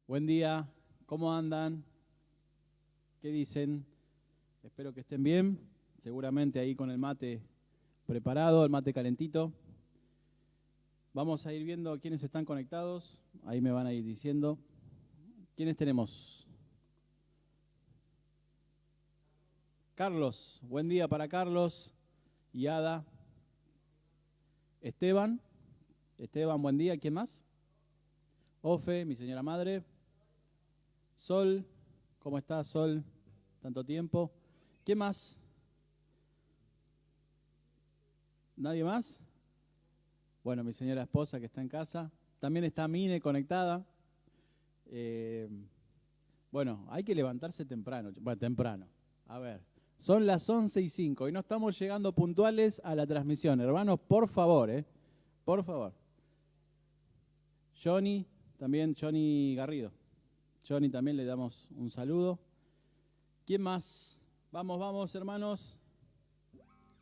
Buen día, ¿cómo andan? ¿Qué dicen? Espero que estén bien, seguramente ahí con el mate preparado, el mate calentito. Vamos a ir viendo quiénes están conectados, ahí me van a ir diciendo. ¿Quiénes tenemos? Carlos, buen día para Carlos y Ada. Esteban, buen día, ¿quién más? Ofe, mi señora madre. Sol, ¿cómo estás, Sol? Tanto tiempo. ¿Quién más? ¿Nadie más? Bueno, mi señora esposa que está en casa. También está Mine conectada. Bueno, hay que levantarse temprano. Bueno, temprano. A ver, son las 11:05 y no estamos llegando puntuales a la transmisión. Hermanos, por favor, por favor. Johnny, también Johnny Garrido. Johnny también le damos un saludo. ¿Quién más? Vamos, hermanos.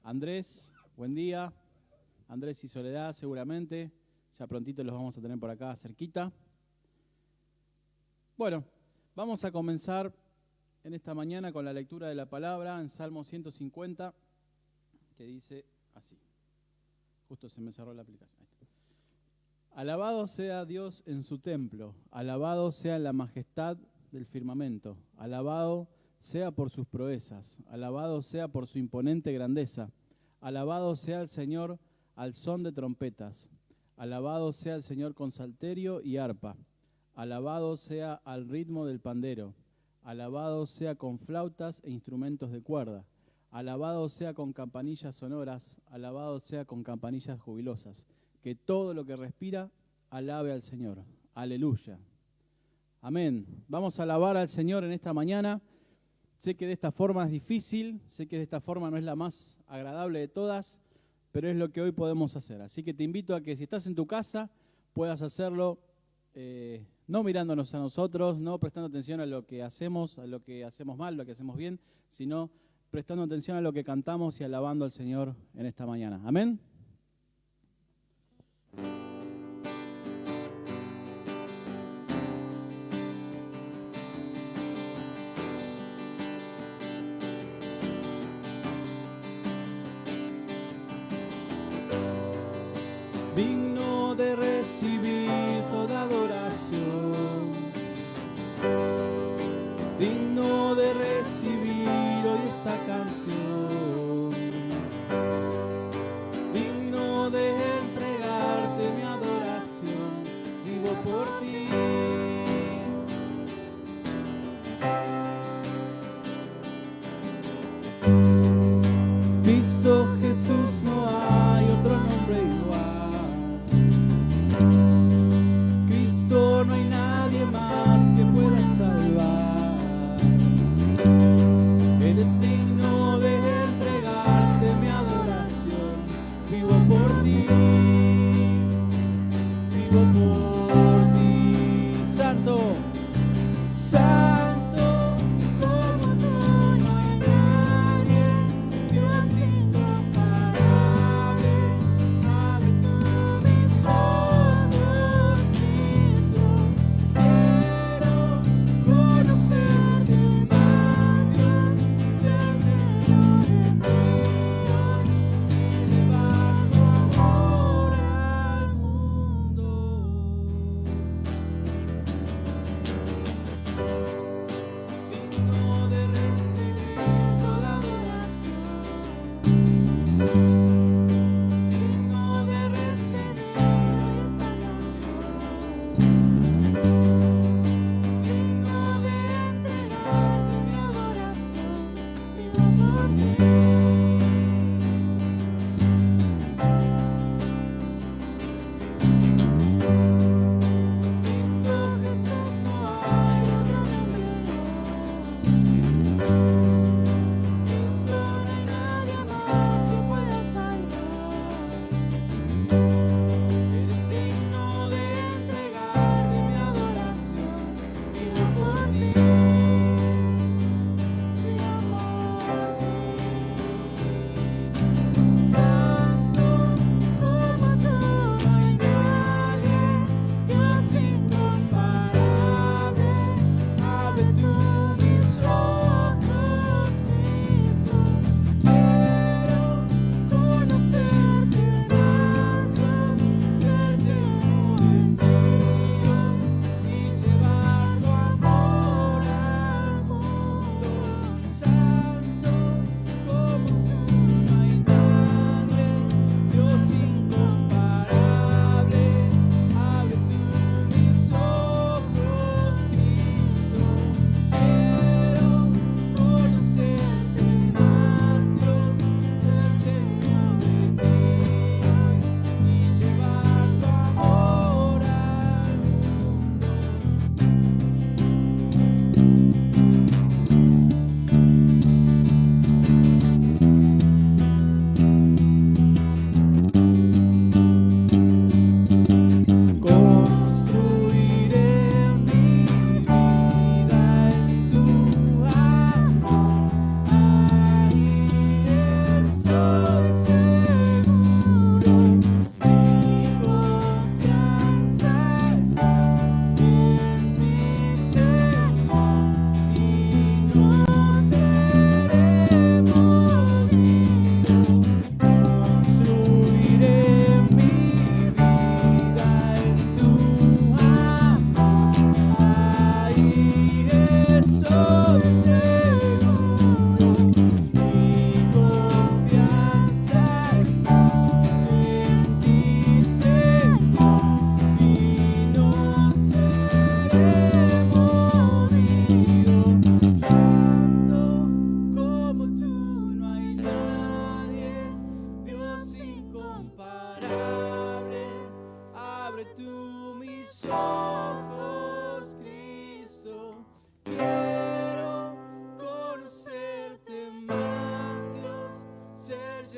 Andrés, buen día. Andrés y Soledad, seguramente. Ya prontito los vamos a tener por acá cerquita. Bueno, vamos a comenzar en esta mañana con la lectura de la palabra en Salmo 150, que dice así. Justo se me cerró la aplicación. Ahí está. Alabado sea Dios en su templo, alabado sea en la majestad del firmamento, alabado sea por sus proezas, alabado sea por su imponente grandeza, alabado sea el Señor al son de trompetas, alabado sea el Señor con salterio y arpa, alabado sea al ritmo del pandero, alabado sea con flautas e instrumentos de cuerda, alabado sea con campanillas sonoras, alabado sea con campanillas jubilosas. Que todo lo que respira alabe al Señor. Aleluya. Amén. Vamos a alabar al Señor en esta mañana. Sé que de esta forma es difícil, sé que de esta forma no es la más agradable de todas, pero es lo que hoy podemos hacer. Así que te invito a que si estás en tu casa puedas hacerlo no mirándonos a nosotros, no prestando atención a lo que hacemos mal, lo que hacemos bien, sino prestando atención a lo que cantamos y alabando al Señor en esta mañana. Amén. Digno de recibir toda adoración, digno de recibir hoy esta canción, digno de entregarte mi adoración, vivo por ti. Cristo Jesús, no hay otro nombre igual. No hay nadie más que pueda salvar. Eres digno de entregarte mi adoración. Vivo por ti, vivo por ti. Santo, santo, como tú no hay nadie, Dios incomparable.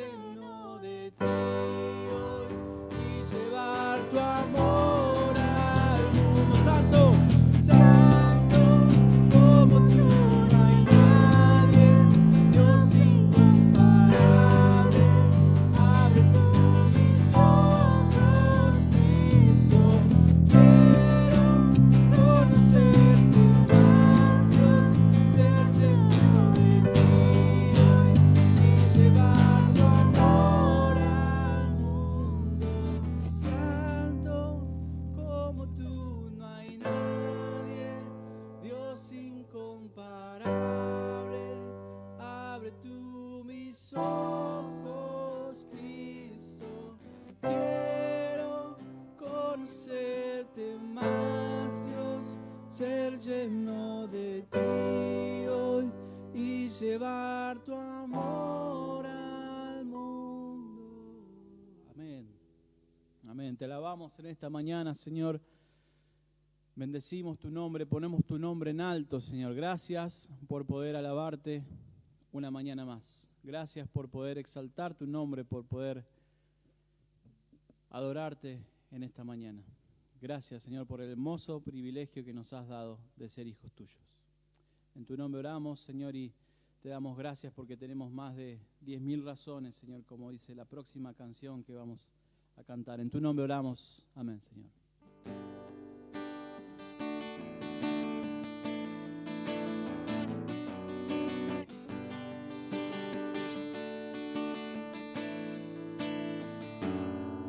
lleno de ti hoy y llevar tu amor al mundo. Santo, santo, como tú no hay nadie, Dios incomparable. Abre tú mis ojos, Cristo. Quiero conocerte más, Dios, ser lleno de ti hoy y llevar tu amor al mundo. Santo, como tú no hay nadie, Dios incomparable. Abre tú mis ojos, Cristo. Quiero conocerte más, Dios, ser lleno de ti hoy y llevar tu amor al mundo. Amén. Amén. Te alabamos en esta mañana, Señor. Bendecimos tu nombre, ponemos tu nombre en alto, Señor. Gracias por poder alabarte una mañana más. Gracias por poder exaltar tu nombre, por poder adorarte en esta mañana. Gracias, Señor, por el hermoso privilegio que nos has dado de ser hijos tuyos. En tu nombre oramos, Señor, y te damos gracias porque tenemos más de 10.000 razones, Señor, como dice la próxima canción que vamos a cantar. En tu nombre oramos. Amén, Señor.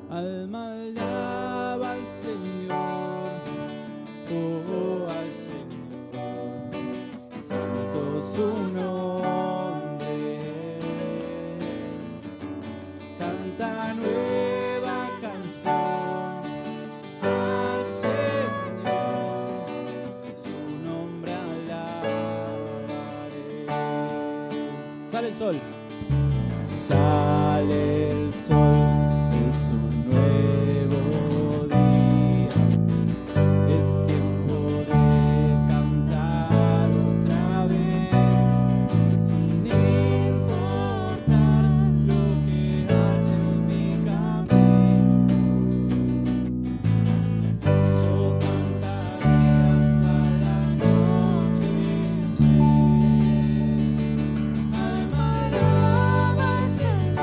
Alma alaba al Señor, oh al Señor, santo su nombre es. Canta nueva canción al Señor, su nombre alabaré. Sale el sol, sale el sol. Es un nuevo día, es tiempo de cantar otra vez, sin importar lo que haya en mi camino. Yo cantaré hasta el anochecer. Alma alaba al Señor.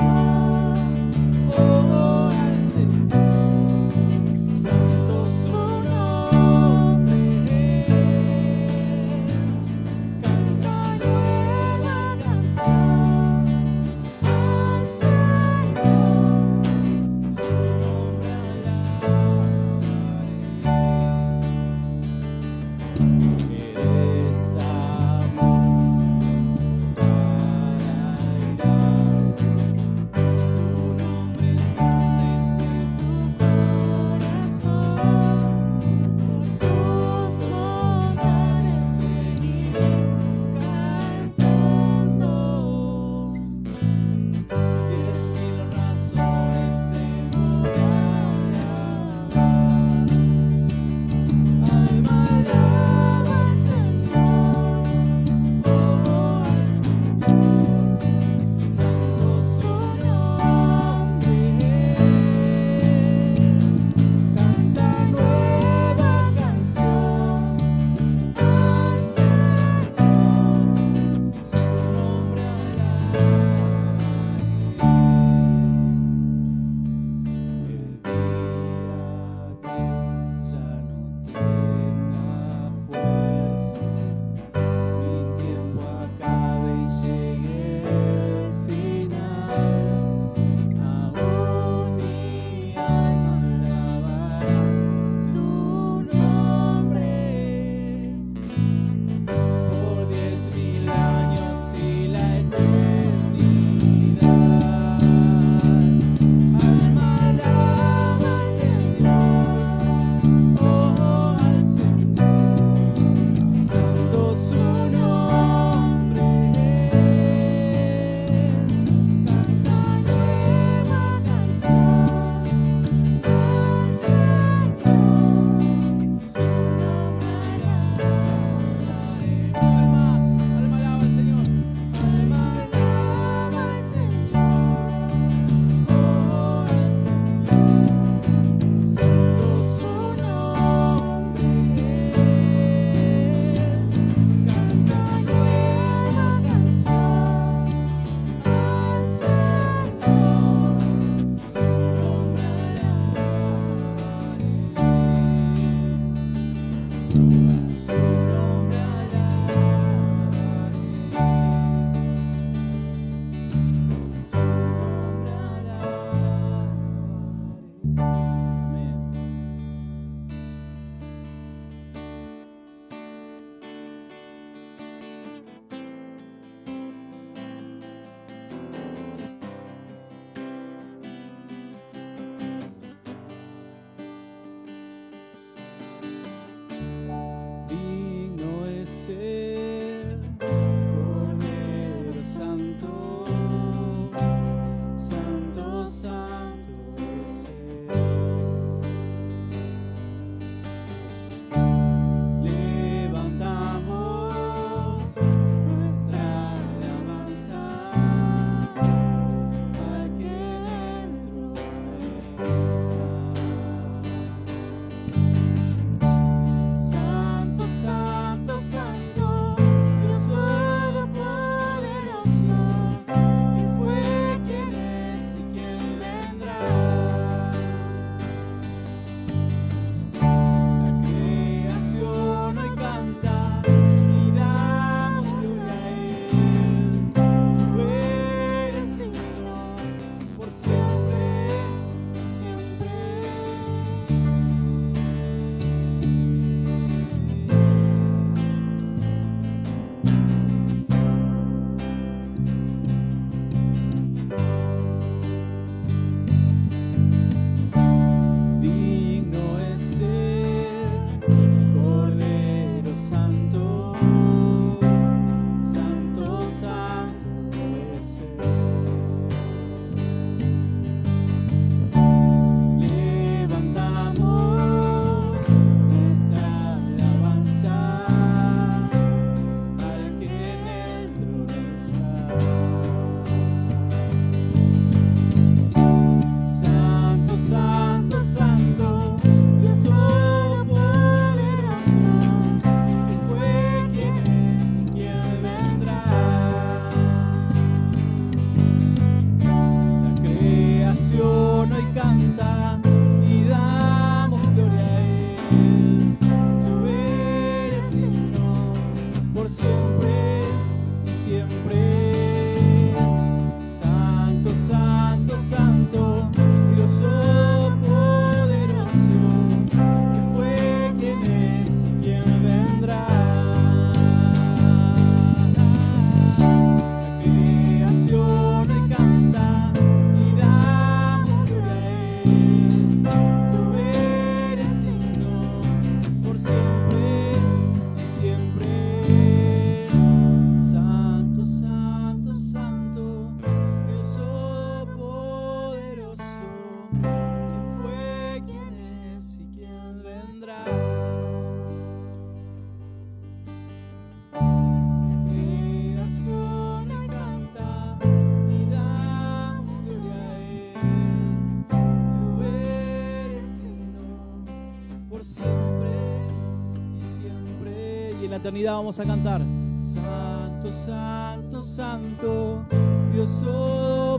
eternidad vamos a cantar. Santo, santo, santo, Dios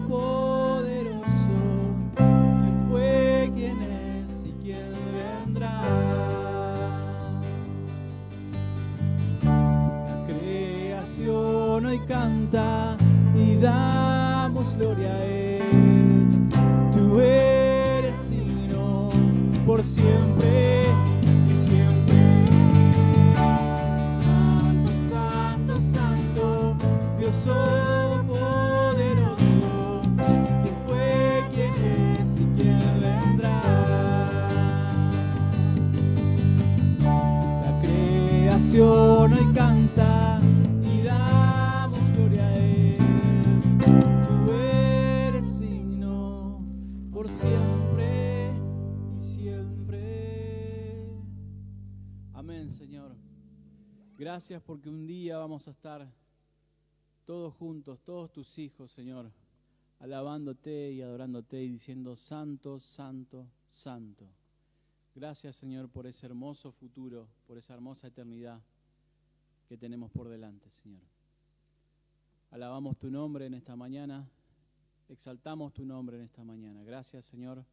poderoso, ¿quién fue, quién es y quién vendrá? La creación hoy canta y damos gloria a Él. Tú eres digno por siempre y siempre. Santo, santo, santo, Dios poderoso, ¿quién fue, quién es y quién vendrá? La creación hoy canta y damos gloria a Él. Tú eres digno por siempre y siempre. Amén, Señor. Gracias porque un día vamos a estar todos juntos, todos tus hijos, Señor, alabándote y adorándote y diciendo santo, santo, santo. Gracias, Señor, por ese hermoso futuro, por esa hermosa eternidad que tenemos por delante, Señor. Alabamos tu nombre en esta mañana, exaltamos tu nombre en esta mañana. Gracias, Señor,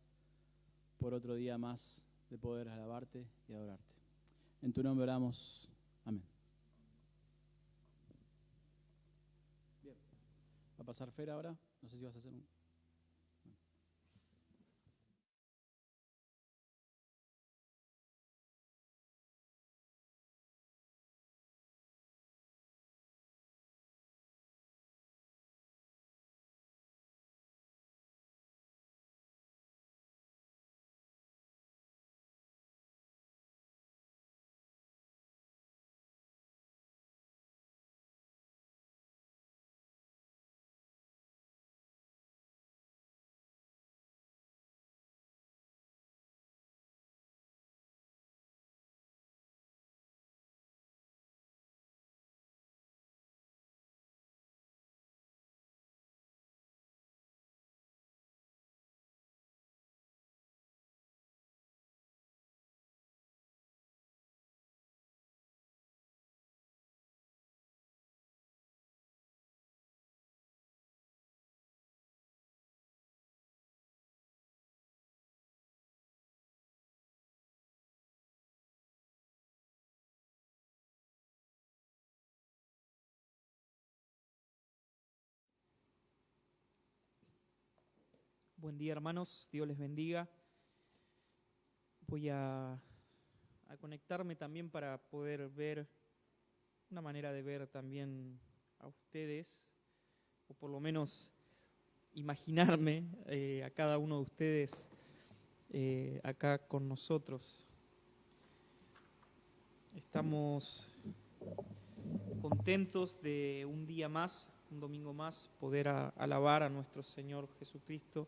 por otro día más de poder alabarte y adorarte. En tu nombre oramos. Amén. Bien. ¿Va a pasar Fer ahora? No sé si vas a hacer un... Buen día, hermanos, Dios les bendiga. Voy a conectarme también para poder ver, una manera de ver también a ustedes, o por lo menos imaginarme a cada uno de ustedes acá con nosotros. Estamos contentos de un día más, un domingo más, poder alabar a nuestro Señor Jesucristo.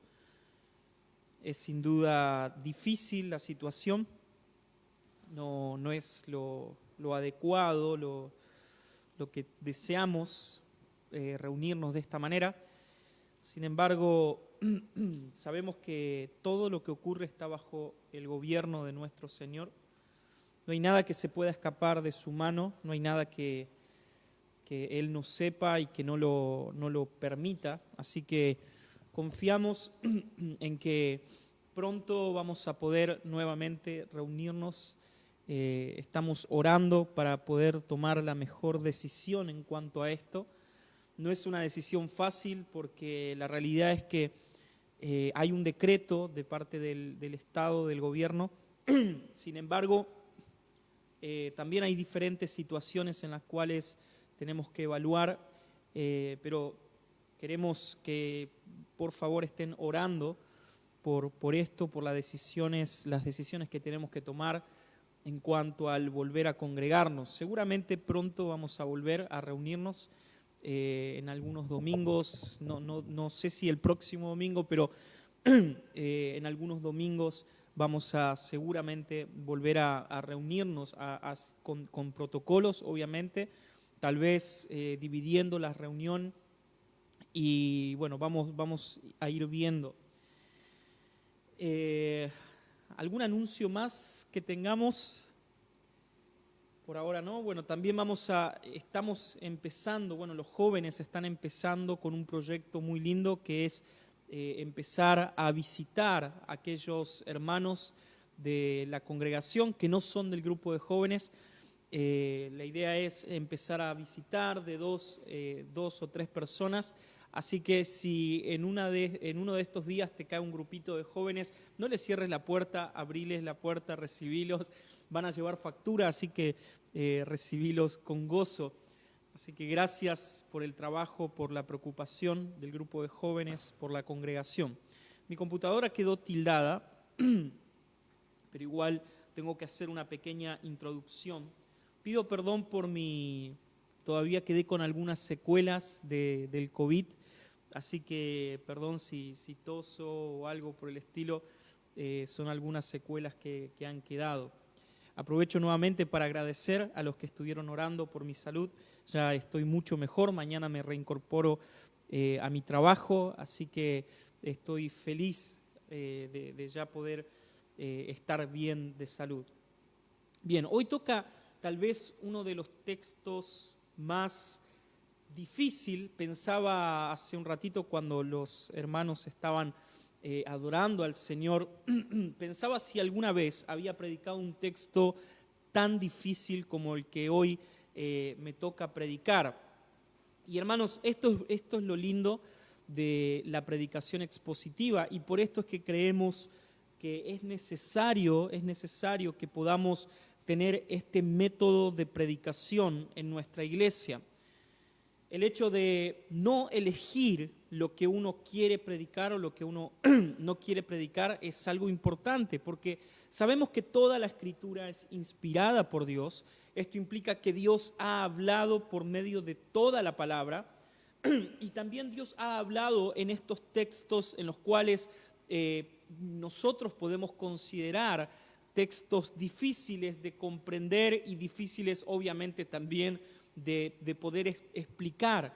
Es sin duda difícil la situación, no es lo adecuado, lo que deseamos, reunirnos de esta manera. Sin embargo, sabemos que todo lo que ocurre está bajo el gobierno de nuestro Señor. No hay nada que se pueda escapar de su mano, no hay nada que Él no sepa y que no lo permita. Así que confiamos en que pronto vamos a poder nuevamente reunirnos. Estamos orando para poder tomar la mejor decisión en cuanto a esto. No es una decisión fácil porque la realidad es que hay un decreto de parte del Estado, del gobierno. Sin embargo, también hay diferentes situaciones en las cuales tenemos que evaluar, pero queremos que por favor estén orando por esto, por las decisiones que tenemos que tomar en cuanto al volver a congregarnos. Seguramente pronto vamos a volver a reunirnos en algunos domingos, no sé si el próximo domingo, pero en algunos domingos vamos a seguramente volver a reunirnos con protocolos, obviamente, tal vez dividiendo la reunión y bueno, vamos a ir viendo. ¿Algún anuncio más que tengamos? Por ahora no. Bueno, también estamos empezando, bueno, los jóvenes están empezando con un proyecto muy lindo que es empezar a visitar a aquellos hermanos de la congregación que no son del grupo de jóvenes. La idea es empezar a visitar de dos o tres personas. Así que si en uno de estos días te cae un grupito de jóvenes, no les cierres la puerta, abriles la puerta, recibilos. Van a llevar factura, así que recibilos con gozo. Así que gracias por el trabajo, por la preocupación del grupo de jóvenes, por la congregación. Mi computadora quedó tildada, pero igual tengo que hacer una pequeña introducción. Pido perdón por todavía quedé con algunas secuelas del COVID, así que perdón si toso o algo por el estilo, son algunas secuelas que han quedado. Aprovecho nuevamente para agradecer a los que estuvieron orando por mi salud. Ya estoy mucho mejor, mañana me reincorporo a mi trabajo, así que estoy feliz de ya poder estar bien de salud. Bien, hoy toca tal vez uno de los textos más difícil. Pensaba hace un ratito cuando los hermanos estaban adorando al Señor, pensaba si alguna vez había predicado un texto tan difícil como el que hoy me toca predicar. Y hermanos, esto es lo lindo de la predicación expositiva, y por esto es que creemos que es necesario que podamos tener este método de predicación en nuestra iglesia. El hecho de no elegir lo que uno quiere predicar o lo que uno no quiere predicar es algo importante, porque sabemos que toda la Escritura es inspirada por Dios. Esto implica que Dios ha hablado por medio de toda la palabra, y también Dios ha hablado en estos textos en los cuales nosotros podemos considerar textos difíciles de comprender y difíciles obviamente también de poder explicar.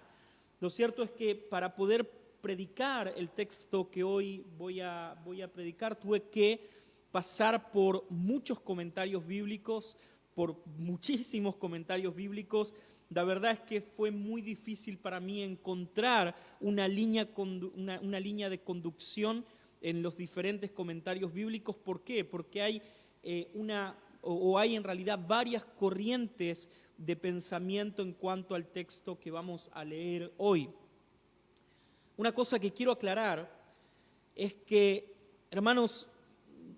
Lo cierto es que para poder predicar el texto que hoy voy a predicar, tuve que pasar por muchos comentarios bíblicos, por muchísimos comentarios bíblicos. La verdad es que fue muy difícil para mí encontrar una línea de conducción en los diferentes comentarios bíblicos. ¿Por qué? Porque hay hay en realidad varias corrientes de pensamiento en cuanto al texto que vamos a leer hoy. Una cosa que quiero aclarar es que, hermanos,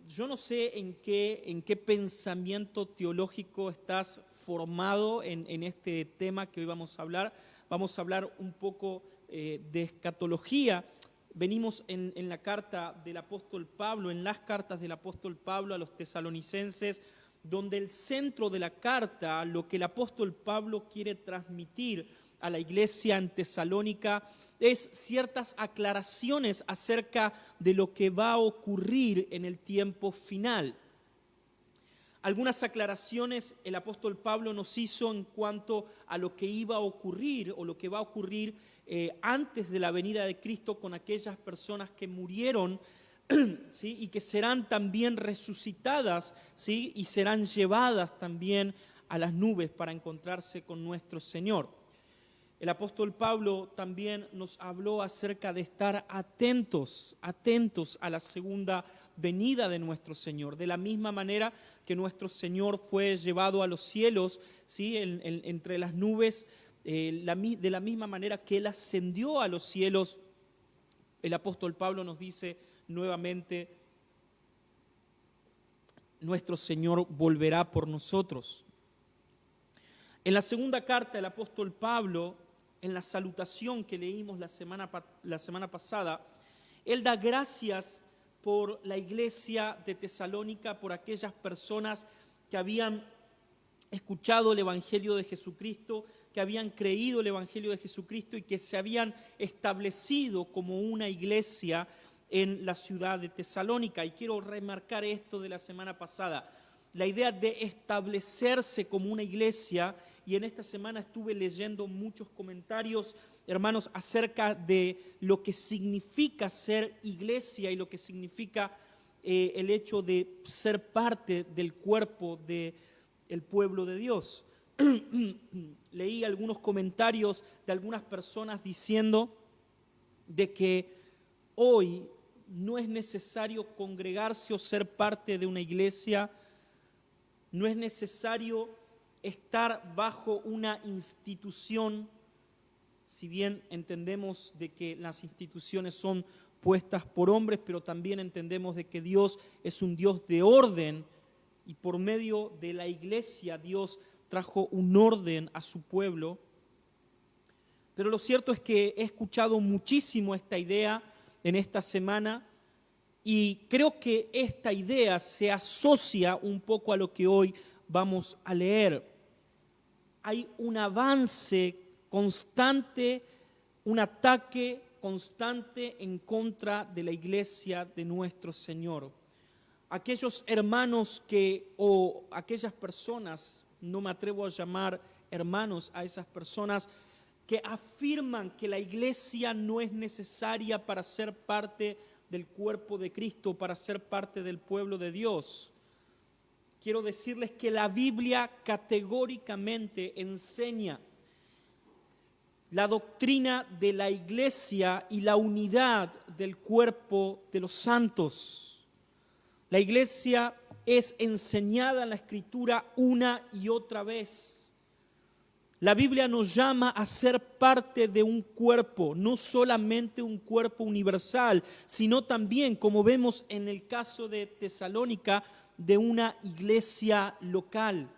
yo no sé en qué pensamiento teológico estás formado en este tema que hoy vamos a hablar. Vamos a hablar un poco de escatología. Venimos en la carta del apóstol Pablo, en las cartas del apóstol Pablo a los tesalonicenses, donde el centro de la carta, lo que el apóstol Pablo quiere transmitir a la iglesia en Tesalónica, es ciertas aclaraciones acerca de lo que va a ocurrir en el tiempo final. Algunas aclaraciones el apóstol Pablo nos hizo en cuanto a lo que iba a ocurrir o lo que va a ocurrir antes de la venida de Cristo con aquellas personas que murieron, ¿sí? Y que serán también resucitadas, ¿sí? Y serán llevadas también a las nubes para encontrarse con nuestro Señor. El apóstol Pablo también nos habló acerca de estar atentos a la segunda venida de nuestro Señor. De la misma manera que nuestro Señor fue llevado a los cielos, ¿sí? Entre las nubes, de la misma manera que Él ascendió a los cielos, el apóstol Pablo nos dice nuevamente, nuestro Señor volverá por nosotros. En la segunda carta del apóstol Pablo, en la salutación que leímos la semana pasada, él da gracias por la iglesia de Tesalónica, por aquellas personas que habían escuchado el Evangelio de Jesucristo, que habían creído el Evangelio de Jesucristo y que se habían establecido como una iglesia en la ciudad de Tesalónica. Y quiero remarcar esto de la semana pasada, la idea de establecerse como una iglesia. Y en esta semana estuve leyendo muchos comentarios, hermanos, acerca de lo que significa ser iglesia y lo que significa el hecho de ser parte del cuerpo de el pueblo de Dios. Leí algunos comentarios de algunas personas diciendo de que hoy no es necesario congregarse o ser parte de una iglesia, no es necesario estar bajo una institución, si bien entendemos de que las instituciones son puestas por hombres, pero también entendemos de que Dios es un Dios de orden y por medio de la iglesia Dios trajo un orden a su pueblo. Pero lo cierto es que he escuchado muchísimo esta idea en esta semana y creo que esta idea se asocia un poco a lo que hoy vamos a leer. Hay un avance constante, un ataque constante en contra de la iglesia de nuestro Señor. Aquellos hermanos o aquellas personas, no me atrevo a llamar hermanos a esas personas, que afirman que la iglesia no es necesaria para ser parte del cuerpo de Cristo, para ser parte del pueblo de Dios. Quiero decirles que la Biblia categóricamente enseña la doctrina de la iglesia y la unidad del cuerpo de los santos. La iglesia es enseñada en la Escritura una y otra vez. La Biblia nos llama a ser parte de un cuerpo, no solamente un cuerpo universal, sino también, como vemos en el caso de Tesalónica, de una iglesia local.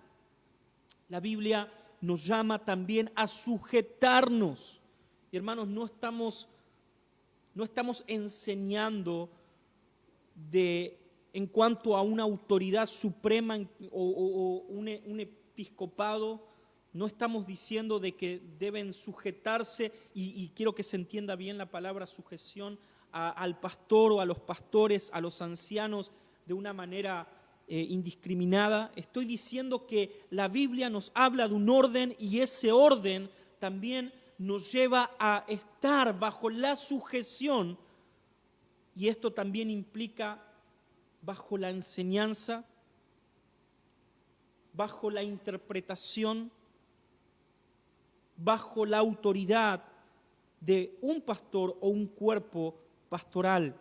La Biblia nos llama también a sujetarnos. Y hermanos, no estamos enseñando en cuanto a una autoridad suprema o un episcopado. No estamos diciendo de que deben sujetarse, y quiero que se entienda bien la palabra sujeción, al pastor o a los pastores, a los ancianos, de una manera indiscriminada. Estoy diciendo que la Biblia nos habla de un orden y ese orden también nos lleva a estar bajo la sujeción, y esto también implica bajo la enseñanza, bajo la interpretación, bajo la autoridad de un pastor o un cuerpo pastoral.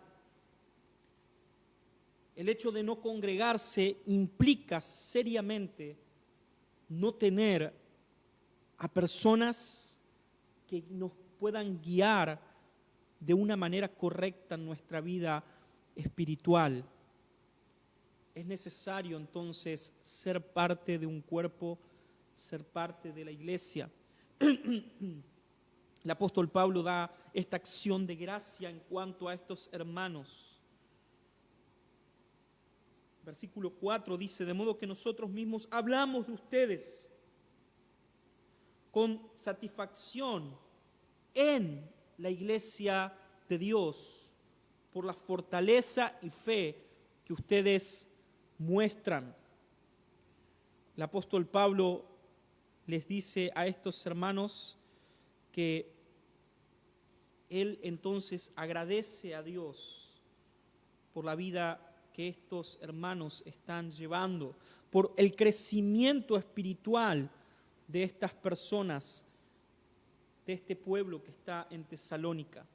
El hecho de no congregarse implica seriamente no tener a personas que nos puedan guiar de una manera correcta en nuestra vida espiritual. Es necesario entonces ser parte de un cuerpo, ser parte de la iglesia. El apóstol Pablo da esta acción de gracia en cuanto a estos hermanos. Versículo 4 dice: de modo que nosotros mismos hablamos de ustedes con satisfacción en la iglesia de Dios por la fortaleza y fe que ustedes muestran. El apóstol Pablo les dice a estos hermanos que él entonces agradece a Dios por la vida que estos hermanos están llevando, por el crecimiento espiritual de estas personas, de este pueblo que está en Tesalónica.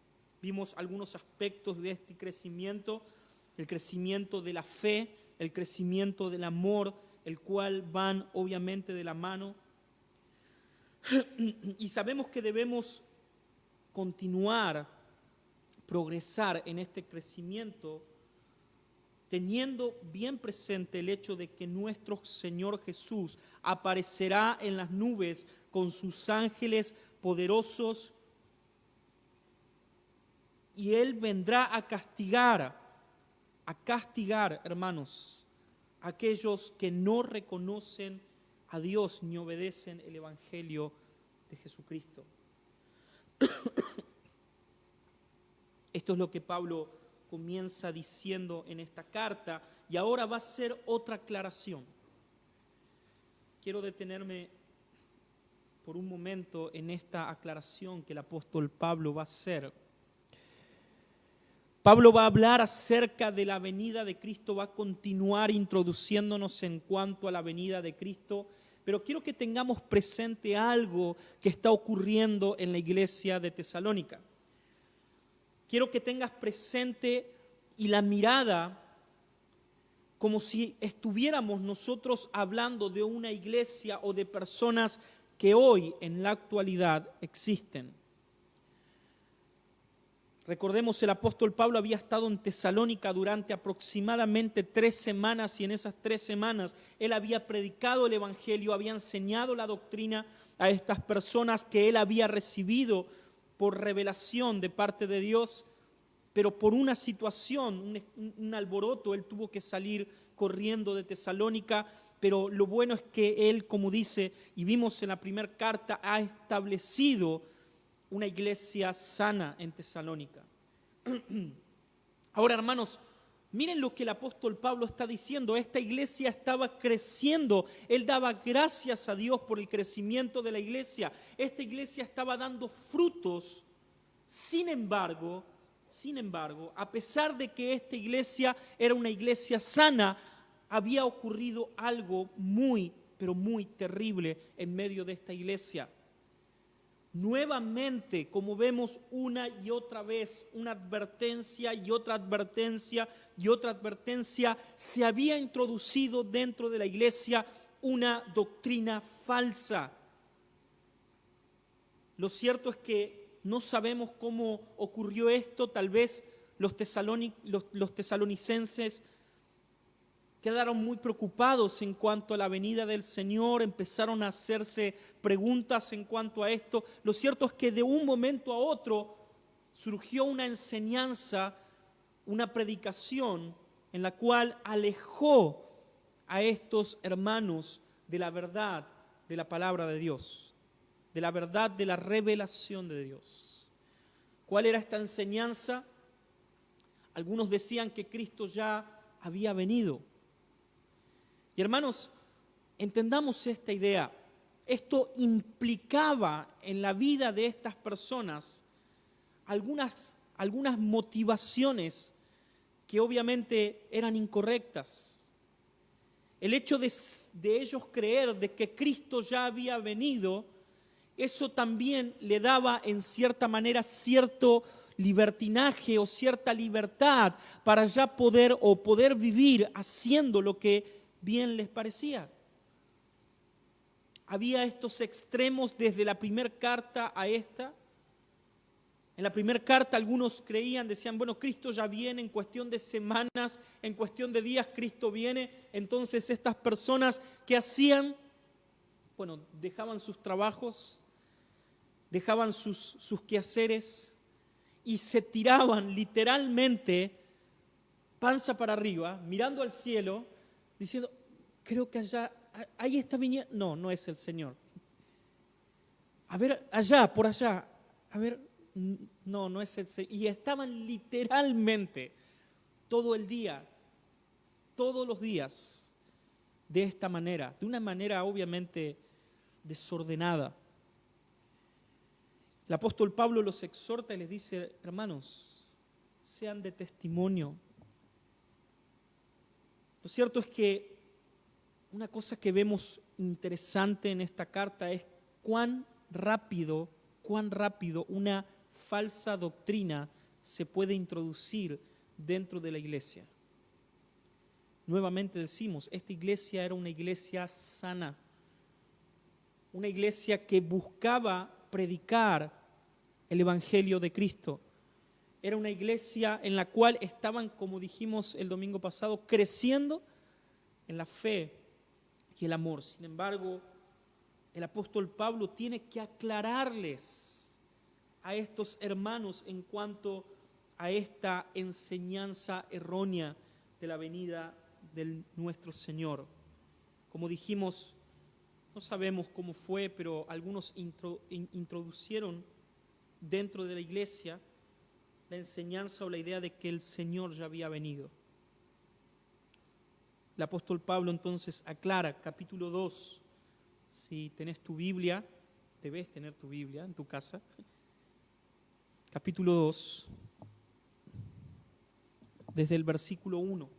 Vimos algunos aspectos de este crecimiento, el crecimiento de la fe, el crecimiento del amor, el cual van obviamente de la mano. Y sabemos que debemos continuar, progresar en este crecimiento, teniendo bien presente el hecho de que nuestro Señor Jesús aparecerá en las nubes con sus ángeles poderosos, y Él vendrá a castigar, hermanos, a aquellos que no reconocen a Dios ni obedecen el Evangelio de Jesucristo. Esto es lo que Pablo comienza diciendo en esta carta, y ahora va a ser otra aclaración. Quiero detenerme por un momento en esta aclaración que el apóstol Pablo va a hacer. Pablo va a hablar acerca de la venida de Cristo, va a continuar introduciéndonos en cuanto a la venida de Cristo, pero quiero que tengamos presente algo que está ocurriendo en la iglesia de Tesalónica. Quiero que tengas presente y la mirada como si estuviéramos nosotros hablando de una iglesia o de personas que hoy en la actualidad existen. Recordemos, el apóstol Pablo había estado en Tesalónica durante aproximadamente 3 semanas y en esas 3 semanas él había predicado el evangelio, había enseñado la doctrina a estas personas que él había recibido por revelación de parte de Dios, pero por una situación, un alboroto, él tuvo que salir corriendo de Tesalónica. Pero lo bueno es que él, como dice, y vimos en la primera carta, ha establecido una iglesia sana en Tesalónica. Ahora, hermanos, miren lo que el apóstol Pablo está diciendo. Esta iglesia estaba creciendo. Él daba gracias a Dios por el crecimiento de la iglesia. Esta iglesia estaba dando frutos. Sin embargo, a pesar de que esta iglesia era una iglesia sana, había ocurrido algo muy, pero muy terrible en medio de esta iglesia. Nuevamente, como vemos una y otra vez, una advertencia y otra advertencia y otra advertencia, se había introducido dentro de la iglesia una doctrina falsa. Lo cierto es que no sabemos cómo ocurrió esto. Tal vez los tesalonicenses quedaron muy preocupados en cuanto a la venida del Señor, empezaron a hacerse preguntas en cuanto a esto. Lo cierto es que de un momento a otro surgió una enseñanza, una predicación en la cual alejó a estos hermanos de la verdad de la palabra de Dios, de la verdad de la revelación de Dios. ¿Cuál era esta enseñanza? Algunos decían que Cristo ya había venido. Y hermanos, entendamos esta idea. Esto implicaba en la vida de estas personas algunas motivaciones que obviamente eran incorrectas. El hecho de ellos creer de que Cristo ya había venido, eso también le daba en cierta manera cierto libertinaje o cierta libertad para ya poder vivir haciendo lo que bien les parecía. Había estos extremos desde la primera carta a esta. En la primera carta algunos creían, decían, bueno, Cristo ya viene en cuestión de semanas, en cuestión de días Cristo viene. Entonces estas personas, ¿qué hacían? Bueno, dejaban sus trabajos, dejaban sus quehaceres y se tiraban literalmente panza para arriba, mirando al cielo, diciendo, creo que allá, ahí está viniendo. No, no es el Señor. A ver, allá, por allá. A ver, no, no es el Señor. Y estaban literalmente todo el día, todos los días, de esta manera, de una manera obviamente desordenada. El apóstol Pablo los exhorta y les dice, hermanos, sean de testimonio. Lo cierto es que una cosa que vemos interesante en esta carta es cuán rápido una falsa doctrina se puede introducir dentro de la iglesia. Nuevamente decimos, esta iglesia era una iglesia sana, una iglesia que buscaba predicar el evangelio de Cristo. Era una iglesia en la cual estaban, como dijimos el domingo pasado, creciendo en la fe y el amor. Sin embargo, el apóstol Pablo tiene que aclararles a estos hermanos en cuanto a esta enseñanza errónea de la venida de nuestro Señor. Como dijimos, no sabemos cómo fue, pero algunos introducieron dentro de la iglesia la enseñanza o la idea de que el Señor ya había venido. El apóstol Pablo entonces aclara, capítulo 2, si tenés tu Biblia, debes tener tu Biblia en tu casa, capítulo 2, desde el versículo 1.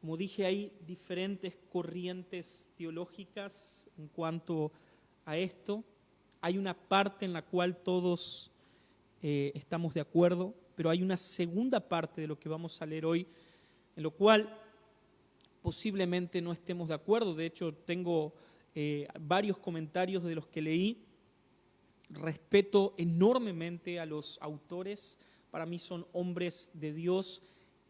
Como dije, hay diferentes corrientes teológicas en cuanto a esto. Hay una parte en la cual todos estamos de acuerdo, pero hay una segunda parte de lo que vamos a leer hoy, en lo cual posiblemente no estemos de acuerdo. De hecho, tengo varios comentarios de los que leí. Respeto enormemente a los autores. Para mí son hombres de Dios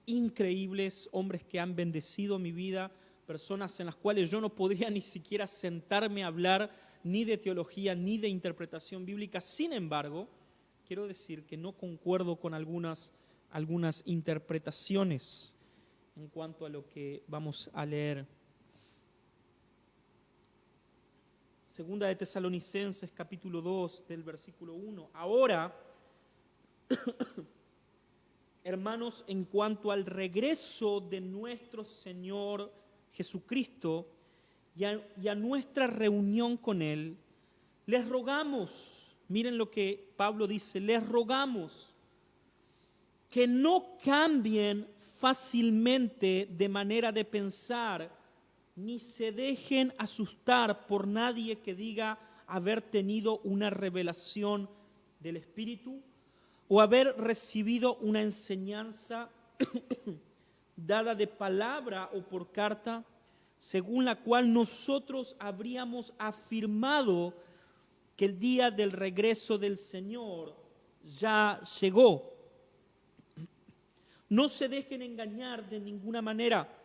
increíbles, hombres que han bendecido mi vida, personas en las cuales yo no podría ni siquiera sentarme a hablar ni de teología ni de interpretación bíblica. Sin embargo, quiero decir que no concuerdo con algunas interpretaciones en cuanto a lo que vamos a leer. Segunda de Tesalonicenses, capítulo 2, del versículo 1. Ahora, hermanos, en cuanto al regreso de nuestro Señor Jesucristo y a nuestra reunión con Él, les rogamos, miren lo que Pablo dice, les rogamos que no cambien fácilmente de manera de pensar, ni se dejen asustar por nadie que diga haber tenido una revelación del Espíritu o haber recibido una enseñanza dada de palabra o por carta, según la cual nosotros habríamos afirmado que el día del regreso del Señor ya llegó. No se dejen engañar de ninguna manera,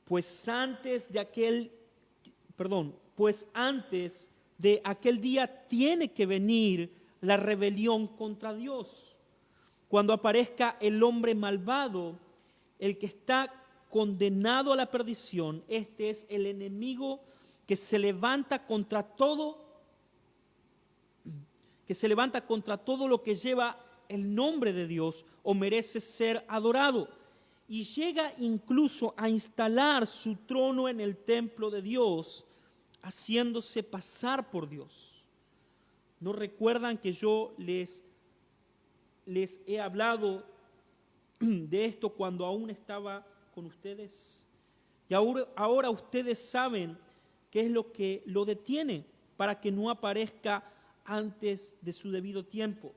pues antes de aquel día tiene que venir la rebelión contra Dios, cuando aparezca el hombre malvado, el que está condenado a la perdición. Este es el enemigo que se levanta contra todo lo que lleva el nombre de Dios o merece ser adorado, y llega incluso a instalar su trono en el templo de Dios, haciéndose pasar por Dios. ¿No recuerdan que yo les he hablado de esto cuando aún estaba con ustedes? Y ahora ustedes saben qué es lo que lo detiene para que no aparezca antes de su debido tiempo.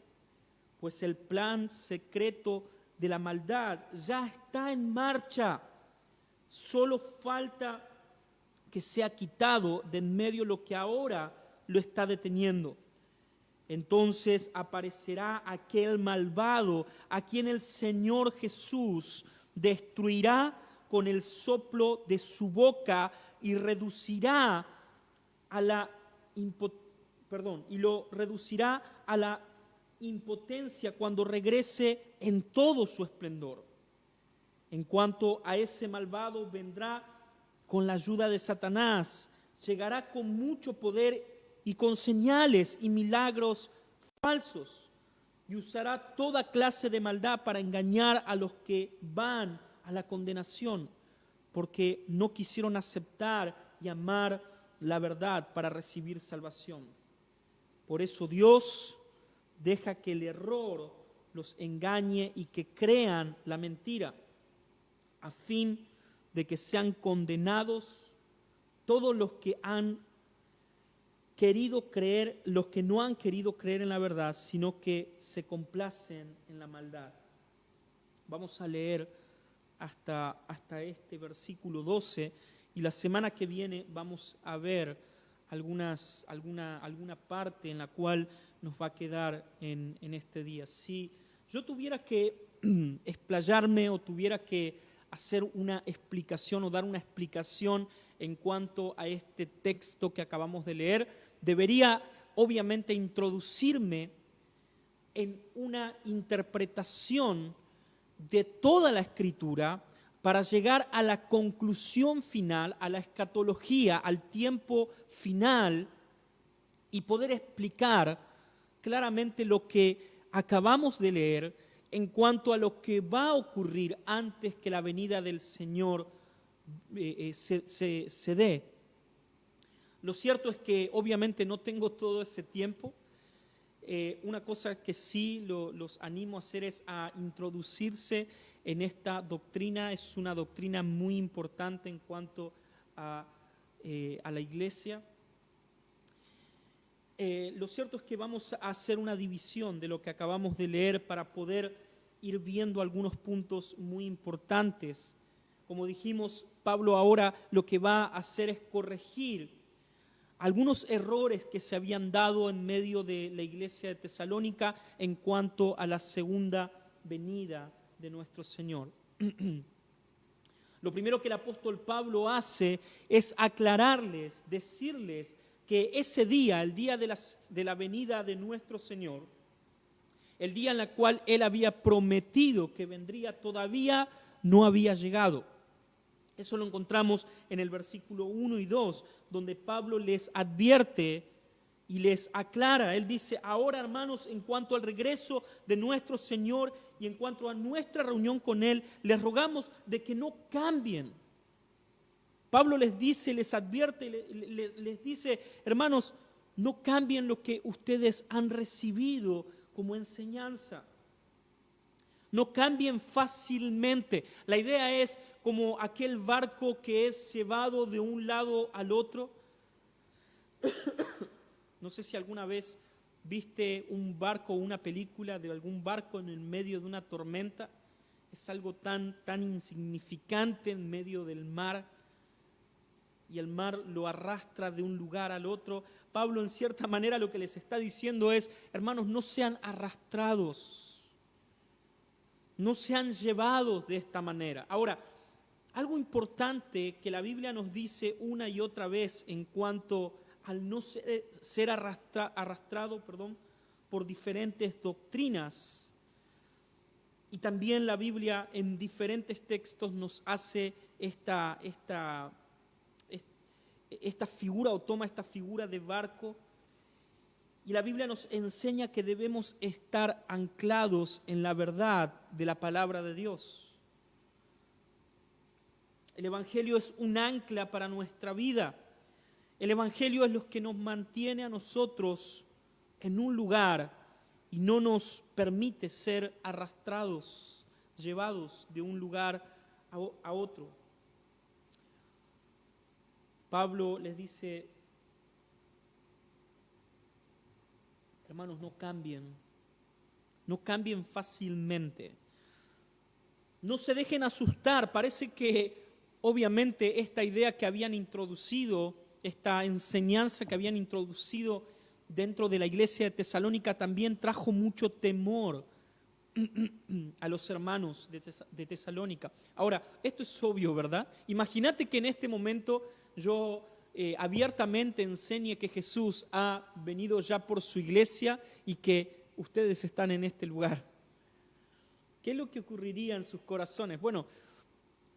Pues el plan secreto de la maldad ya está en marcha. Solo falta que sea quitado de en medio lo que ahora lo está deteniendo. Entonces aparecerá aquel malvado a quien el Señor Jesús destruirá con el soplo de su boca y lo reducirá a la impotencia cuando regrese en todo su esplendor. En cuanto a ese malvado, vendrá con la ayuda de Satanás, llegará con mucho poder y con señales y milagros falsos, y usará toda clase de maldad para engañar a los que van a la condenación, porque no quisieron aceptar y amar la verdad para recibir salvación. Por eso Dios deja que el error los engañe y que crean la mentira, a fin de que sean condenados todos los que no han querido creer en la verdad, sino que se complacen en la maldad. Vamos a leer hasta este versículo 12, y la semana que viene vamos a ver alguna parte en la cual nos va a quedar en este día. Si yo tuviera que explayarme o tuviera que hacer una explicación o dar una explicación en cuanto a este texto que acabamos de leer, debería obviamente introducirme en una interpretación de toda la Escritura para llegar a la conclusión final, a la escatología, al tiempo final, y poder explicar claramente lo que acabamos de leer en cuanto a lo que va a ocurrir antes que la venida del Señor se dé. Lo cierto es que obviamente no tengo todo ese tiempo. una cosa que sí los animo a hacer es a introducirse en esta doctrina. Es una doctrina muy importante en cuanto a la iglesia. Lo cierto es que vamos a hacer una división de lo que acabamos de leer para poder ir viendo algunos puntos muy importantes. Como dijimos, Pablo ahora lo que va a hacer es corregir algunos errores que se habían dado en medio de la iglesia de Tesalónica en cuanto a la segunda venida de nuestro Señor. Lo primero que el apóstol Pablo hace es aclararles, decirles que ese día, el día de la venida de nuestro Señor, el día en el cual Él había prometido que vendría, todavía no había llegado. Eso lo encontramos en el versículo 1 y 2, donde Pablo les advierte y les aclara. Él dice: ahora, hermanos, en cuanto al regreso de nuestro Señor y en cuanto a nuestra reunión con Él, les rogamos de que no cambien. Pablo les dice, les advierte, les dice: hermanos, no cambien lo que ustedes han recibido como enseñanza. No cambien fácilmente. La idea es como aquel barco que es llevado de un lado al otro. No sé si alguna vez viste un barco o una película de algún barco en el medio de una tormenta. Es algo tan insignificante en medio del mar, y el mar lo arrastra de un lugar al otro. Pablo, en cierta manera, lo que les está diciendo es: hermanos, no sean arrastrados, no sean llevados de esta manera. Ahora, algo importante que la Biblia nos dice una y otra vez en cuanto al no ser arrastrado por diferentes doctrinas. Y también la Biblia en diferentes textos nos hace esta figura, o toma esta figura de barco, y la Biblia nos enseña que debemos estar anclados en la verdad de la palabra de Dios. El Evangelio es un ancla para nuestra vida. El Evangelio es lo que nos mantiene a nosotros en un lugar y no nos permite ser arrastrados, llevados de un lugar a otro. Pablo les dice: hermanos, no cambien fácilmente, no se dejen asustar. Parece que obviamente esta idea que habían introducido, esta enseñanza que habían introducido dentro de la iglesia de Tesalónica también trajo mucho temor a los hermanos de Tesalónica. Ahora, esto es obvio, ¿verdad? Imagínate que en este momento yo abiertamente enseñe que Jesús ha venido ya por su iglesia y que ustedes están en este lugar. ¿Qué es lo que ocurriría en sus corazones? Bueno,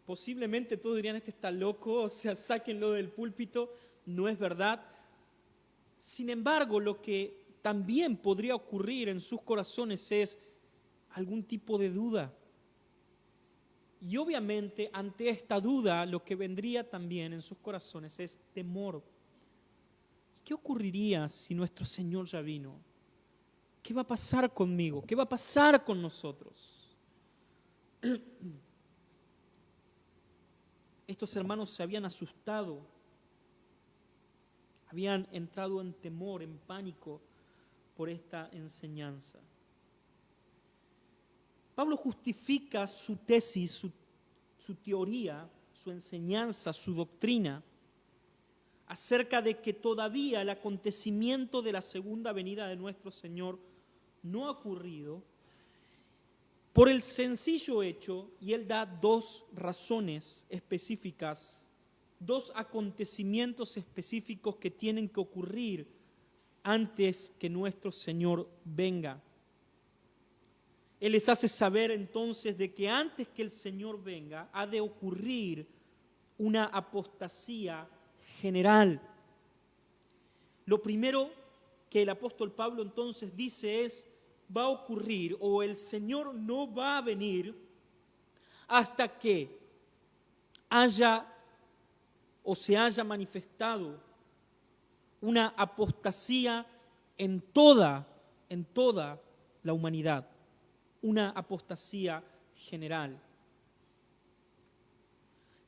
posiblemente todos dirían: este está loco, o sea, sáquenlo del púlpito, no es verdad. Sin embargo, lo que también podría ocurrir en sus corazones es algún tipo de duda. Y obviamente ante esta duda lo que vendría también en sus corazones es temor. ¿Qué ocurriría si nuestro Señor ya vino? ¿Qué va a pasar conmigo? ¿Qué va a pasar con nosotros? Estos hermanos se habían asustado, habían entrado en temor, en pánico por esta enseñanza. Pablo justifica su tesis, su teoría, su enseñanza, su doctrina acerca de que todavía el acontecimiento de la segunda venida de nuestro Señor no ha ocurrido, por el sencillo hecho, y él da dos razones específicas, dos acontecimientos específicos que tienen que ocurrir antes que nuestro Señor venga. Él les hace saber entonces de que antes que el Señor venga ha de ocurrir una apostasía general. Lo primero que el apóstol Pablo entonces dice es: va a ocurrir, o el Señor no va a venir hasta que haya o se haya manifestado una apostasía en toda en toda la humanidad, una apostasía general.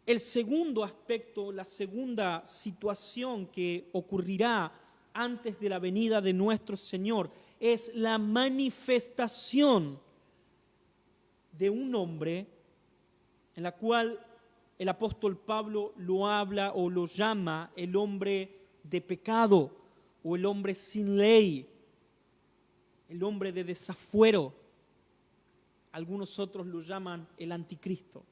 El segundo aspecto, la segunda situación que ocurrirá antes de la venida de nuestro Señor es la manifestación de un hombre en la cual el apóstol Pablo lo habla o lo llama el hombre de pecado o el hombre sin ley, el hombre de desafuero. Algunos otros lo llaman el anticristo.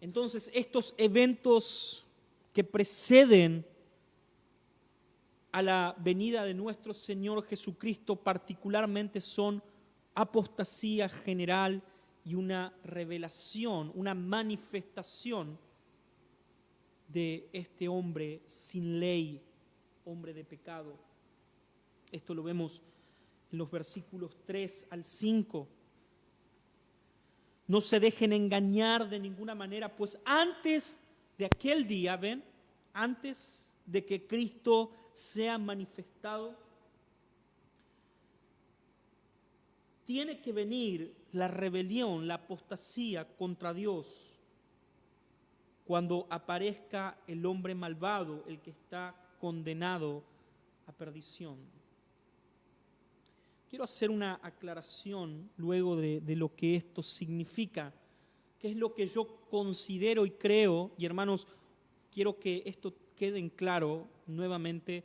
Entonces, estos eventos que preceden a la venida de nuestro Señor Jesucristo particularmente son apostasía general y una revelación, una manifestación de este hombre sin ley, hombre de pecado. Esto lo vemos en los versículos 3 al 5. No se dejen engañar de ninguna manera, pues antes de aquel día, ¿ven? Antes de que Cristo sea manifestado, tiene que venir la rebelión, la apostasía contra Dios, cuando aparezca el hombre malvado, el que está condenado a perdición. Quiero hacer una aclaración luego de lo que esto significa, que es lo que yo considero y creo, y hermanos, quiero que esto quede en claro nuevamente.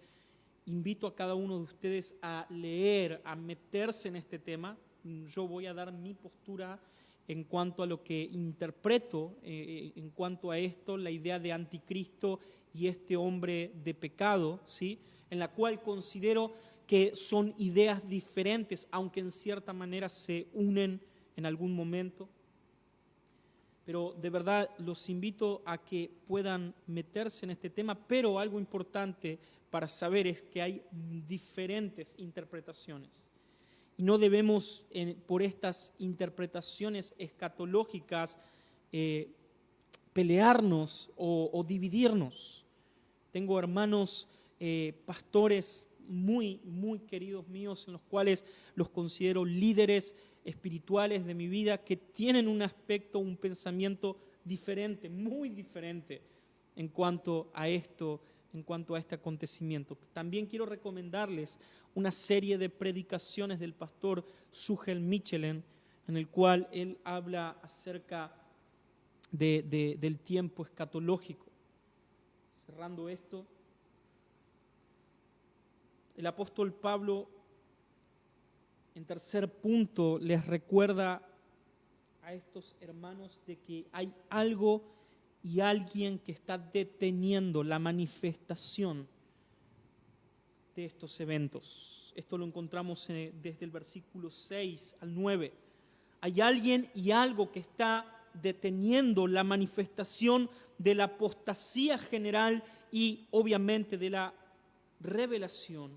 Invito a cada uno de ustedes a leer, a meterse en este tema. Yo voy a dar mi postura en cuanto a lo que interpreto, en cuanto a esto, la idea de anticristo y este hombre de pecado, ¿sí? En la cual considero que son ideas diferentes, aunque en cierta manera se unen en algún momento. Pero de verdad los invito a que puedan meterse en este tema, pero algo importante para saber es que hay diferentes interpretaciones. Y no debemos, por estas interpretaciones escatológicas, pelearnos o dividirnos. Tengo hermanos pastores muy, muy queridos míos, en los cuales los considero líderes espirituales de mi vida, que tienen un aspecto, un pensamiento diferente, muy diferente en cuanto a esto, en cuanto a este acontecimiento. También quiero recomendarles una serie de predicaciones del pastor Sugel Michelin, en el cual él habla acerca del tiempo escatológico. Cerrando esto, el apóstol Pablo, en tercer punto, les recuerda a estos hermanos de que hay algo y alguien que está deteniendo la manifestación de estos eventos. Esto lo encontramos desde el versículo 6 al 9. Hay alguien y algo que está deteniendo la manifestación de la apostasía general y obviamente de la revelación,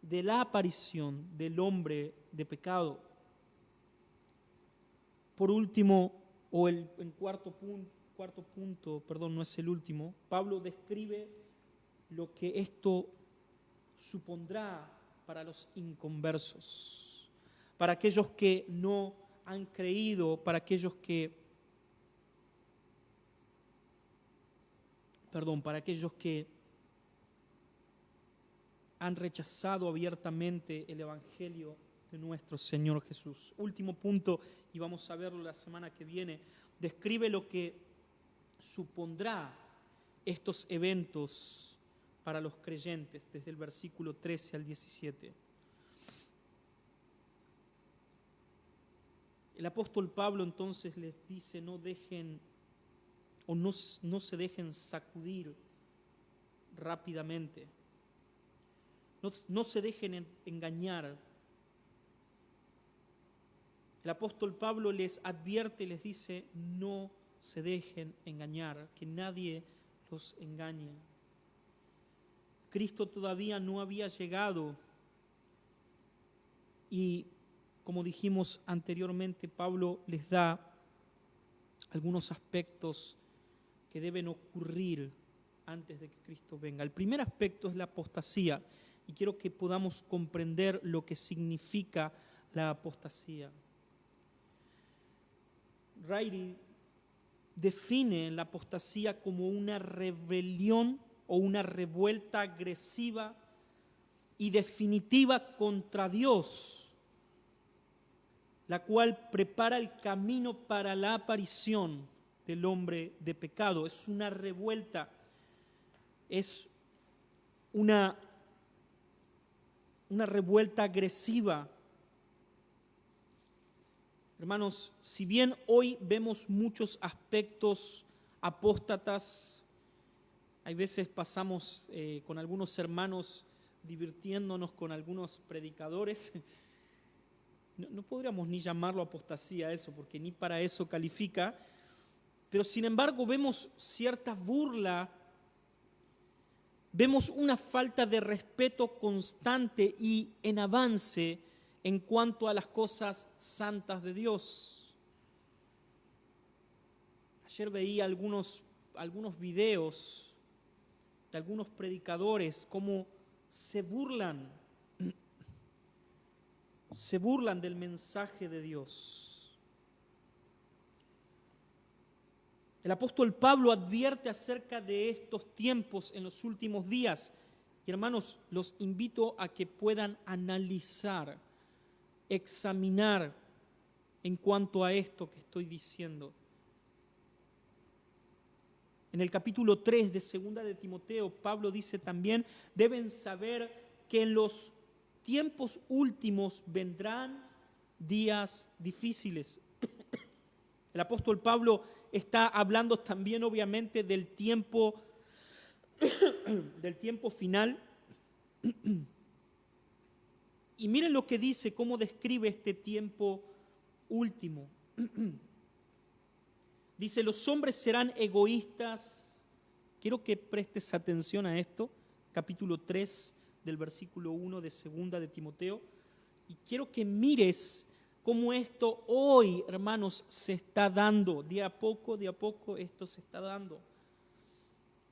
de la aparición del hombre de pecado. Por último, en cuarto punto, no es el último, Pablo describe lo que esto supondrá para los inconversos, para aquellos que no han creído, para aquellos que han rechazado abiertamente el Evangelio de nuestro Señor Jesús. Último punto, y vamos a verlo la semana que viene, describe lo que supondrá estos eventos para los creyentes, desde el versículo 13 al 17. El apóstol Pablo entonces les dice: no se dejen sacudir rápidamente. No se dejen engañar. El apóstol Pablo les advierte, les dice: no se dejen engañar, que nadie los engañe. Cristo todavía no había llegado y, como dijimos anteriormente, Pablo les da algunos aspectos que deben ocurrir antes de que Cristo venga. El primer aspecto es la apostasía. y quiero que podamos comprender lo que significa la apostasía. Ryrie define la apostasía como una rebelión o una revuelta agresiva y definitiva contra Dios, la cual prepara el camino para la aparición del hombre de pecado. Es una revuelta, es una revuelta agresiva. Hermanos, si bien hoy vemos muchos aspectos apóstatas, hay veces pasamos con algunos hermanos divirtiéndonos con algunos predicadores, no podríamos ni llamarlo apostasía eso, porque ni para eso califica, pero sin embargo vemos cierta burla, vemos una falta de respeto constante y en avance en cuanto a las cosas santas de Dios. Ayer veía algunos videos de algunos predicadores cómo se burlan del mensaje de Dios. El apóstol Pablo advierte acerca de estos tiempos en los últimos días. Y hermanos, los invito a que puedan analizar, examinar en cuanto a esto que estoy diciendo. En el capítulo 3 de Segunda de Timoteo, Pablo dice también, deben saber que en los tiempos últimos vendrán días difíciles. El apóstol Pablo está hablando también obviamente del tiempo final. Y miren lo que dice, cómo describe este tiempo último. Dice, los hombres serán egoístas. Quiero que prestes atención a esto, capítulo 3 del versículo 1 de Segunda de Timoteo. Y quiero que mires cómo esto hoy, hermanos, se está dando. De a poco esto se está dando.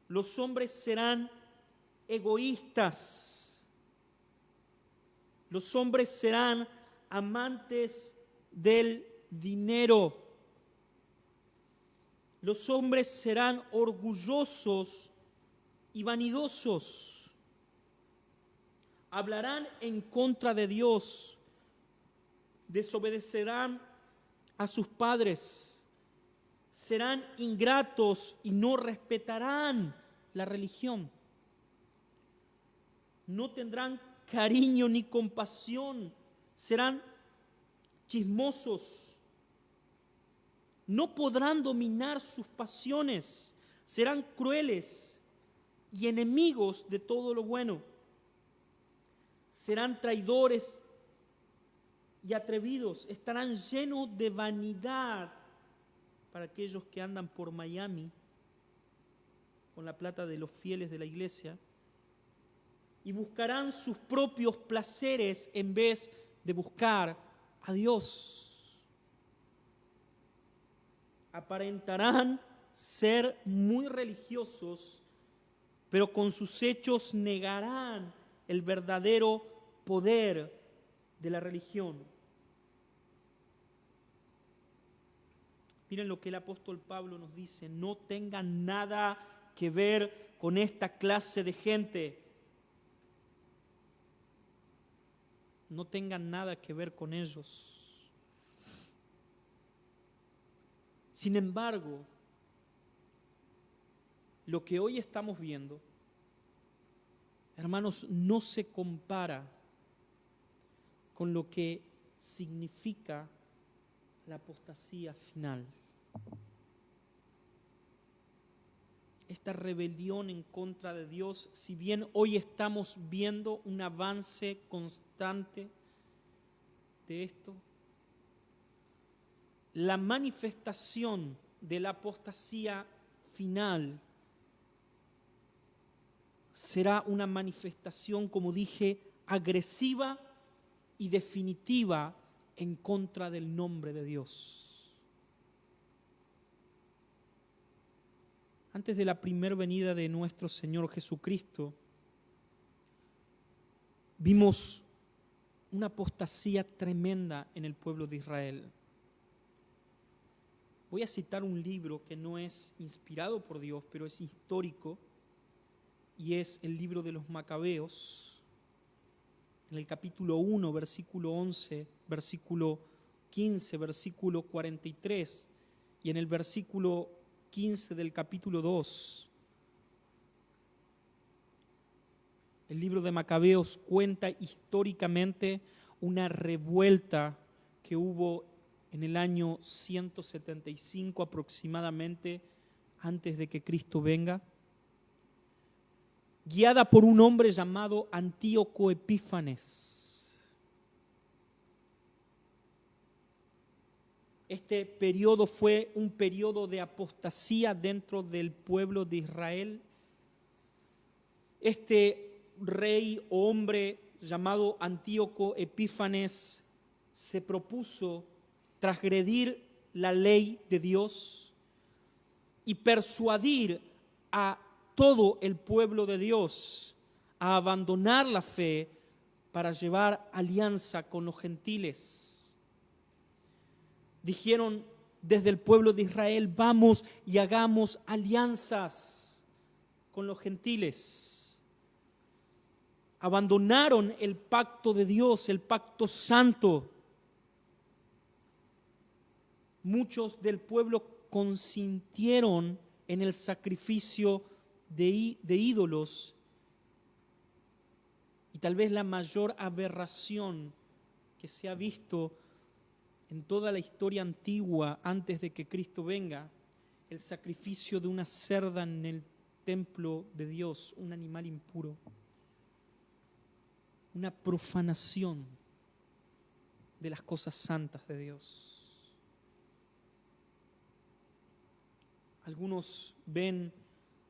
Los hombres serán egoístas. Los hombres serán amantes del dinero. Los hombres serán orgullosos y vanidosos. Hablarán en contra de Dios. Desobedecerán a sus padres. Serán ingratos y no respetarán la religión. No tendrán cariño ni compasión. Serán chismosos. No podrán dominar sus pasiones, serán crueles y enemigos de todo lo bueno. Serán traidores y atrevidos, estarán llenos de vanidad para aquellos que andan por Miami con la plata de los fieles de la iglesia y buscarán sus propios placeres en vez de buscar a Dios. Aparentarán ser muy religiosos, pero con sus hechos negarán el verdadero poder de la religión. Miren lo que el apóstol Pablo nos dice, no tengan nada que ver con esta clase de gente. No tengan nada que ver con ellos. Sin embargo, lo que hoy estamos viendo, hermanos, no se compara con lo que significa la apostasía final. Esta rebelión en contra de Dios, si bien hoy estamos viendo un avance constante de esto, la manifestación de la apostasía final será una manifestación, como dije, agresiva y definitiva en contra del nombre de Dios. Antes de la primera venida de nuestro Señor Jesucristo, vimos una apostasía tremenda en el pueblo de Israel. Voy a citar un libro que no es inspirado por Dios, pero es histórico, y es el libro de los Macabeos, en el capítulo 1, versículo 11, versículo 15, versículo 43, y en el versículo 15 del capítulo 2. El libro de Macabeos cuenta históricamente una revuelta que hubo en el año 175 aproximadamente antes de que Cristo venga, guiada por un hombre llamado Antíoco Epífanes. Este periodo fue un periodo de apostasía dentro del pueblo de Israel. Este rey o hombre llamado Antíoco Epífanes se propuso transgredir la ley de Dios y persuadir a todo el pueblo de Dios a abandonar la fe para llevar alianza con los gentiles. Dijeron desde el pueblo de Israel: vamos y hagamos alianzas con los gentiles. Abandonaron el pacto de Dios, el pacto santo. Muchos del pueblo consintieron en el sacrificio de ídolos, y tal vez la mayor aberración que se ha visto en toda la historia antigua antes de que Cristo venga, el sacrificio de una cerda en el templo de Dios, un animal impuro. Una profanación de las cosas santas de Dios. Algunos ven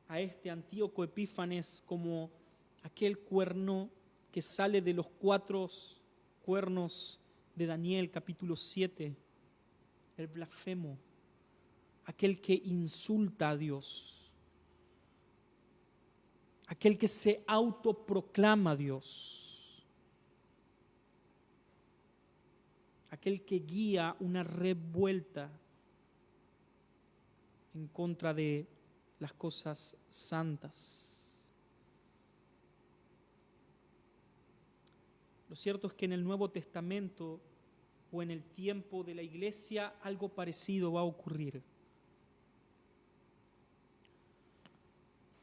a este Antíoco Epífanes como aquel cuerno que sale de los 4 cuernos de Daniel capítulo 7, el blasfemo, aquel que insulta a Dios, aquel que se autoproclama Dios, aquel que guía una revuelta en contra de las cosas santas. Lo cierto es que en el Nuevo Testamento o en el tiempo de la iglesia algo parecido va a ocurrir.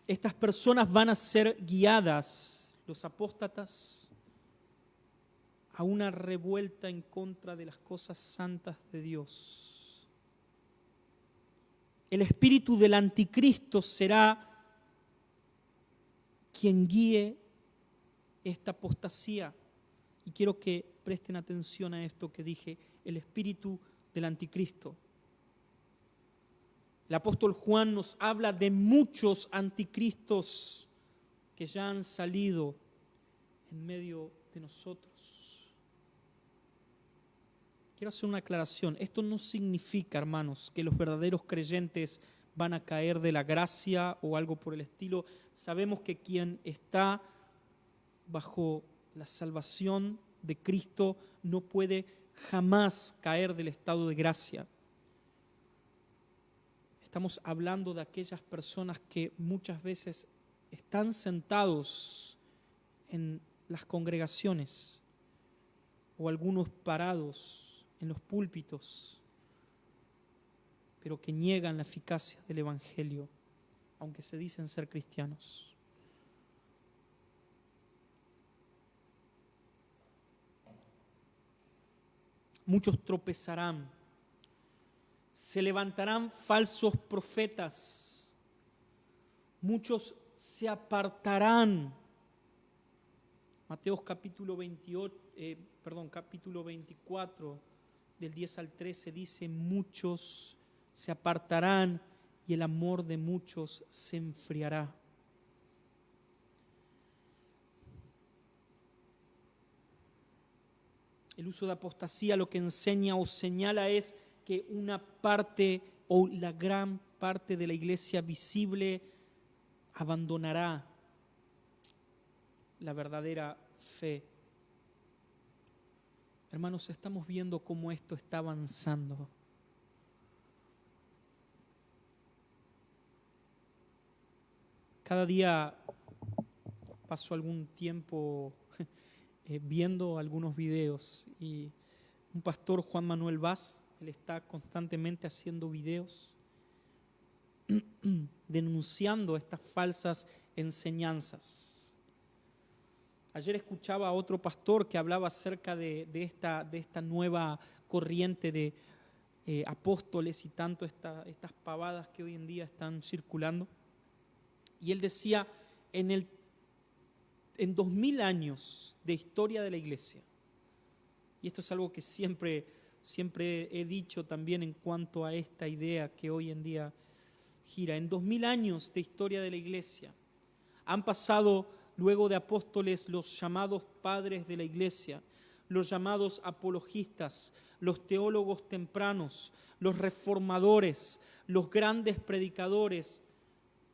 Estas personas van a ser guiadas, los apóstatas, a una revuelta en contra de las cosas santas de Dios. El espíritu del anticristo será quien guíe esta apostasía. Y quiero que presten atención a esto que dije, el espíritu del anticristo. El apóstol Juan nos habla de muchos anticristos que ya han salido en medio de nosotros. Quiero hacer una aclaración. Esto no significa, hermanos, que los verdaderos creyentes van a caer de la gracia o algo por el estilo. Sabemos que quien está bajo la salvación de Cristo no puede jamás caer del estado de gracia. Estamos hablando de aquellas personas que muchas veces están sentados en las congregaciones o algunos parados en los púlpitos, pero que niegan la eficacia del Evangelio, aunque se dicen ser cristianos. Muchos tropezarán, se levantarán falsos profetas, muchos se apartarán. Mateo capítulo 24, del 10 al 13 dice: muchos se apartarán y el amor de muchos se enfriará. El uso de apostasía lo que enseña o señala es que una parte o la gran parte de la iglesia visible abandonará la verdadera fe Hermanos, estamos viendo cómo esto está avanzando. Cada día paso algún tiempo viendo algunos videos y un pastor, Juan Manuel Vaz, él está constantemente haciendo videos denunciando estas falsas enseñanzas. Ayer escuchaba a otro pastor que hablaba acerca de esta nueva corriente de apóstoles y tanto estas pavadas que hoy en día están circulando. Y él decía, en 2000 años de historia de la iglesia, y esto es algo que siempre he dicho también en cuanto a esta idea que hoy en día gira, en 2000 años de historia de la iglesia, han pasado luego de apóstoles los llamados padres de la iglesia, los llamados apologistas, los teólogos tempranos, los reformadores, los grandes predicadores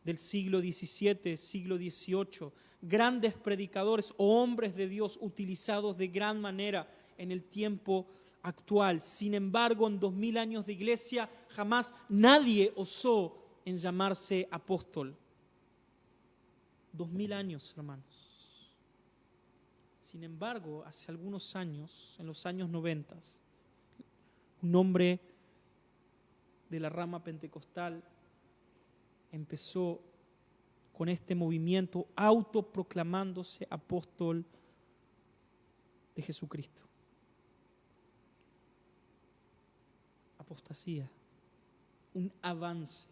del siglo XVII, siglo XVIII, grandes predicadores o hombres de Dios utilizados de gran manera en el tiempo actual. Sin embargo, en 2000 años de iglesia, jamás nadie osó en llamarse apóstol. 2000 años, hermanos. Sin embargo, hace algunos años, en los años 90, un hombre de la rama pentecostal empezó con este movimiento autoproclamándose apóstol de Jesucristo. Apostasía, un avance.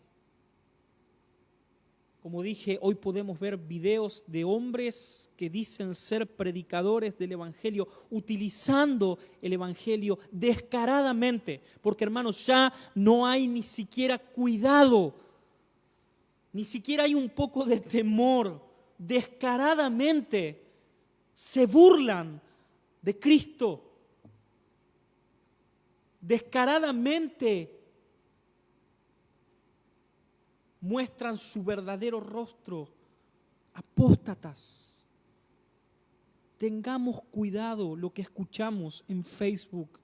Como dije, hoy podemos ver videos de hombres que dicen ser predicadores del Evangelio, utilizando el Evangelio descaradamente, porque hermanos, ya no hay ni siquiera cuidado, ni siquiera hay un poco de temor. Descaradamente se burlan de Cristo, descaradamente muestran su verdadero rostro, apóstatas. Tengamos cuidado lo que escuchamos en Facebook,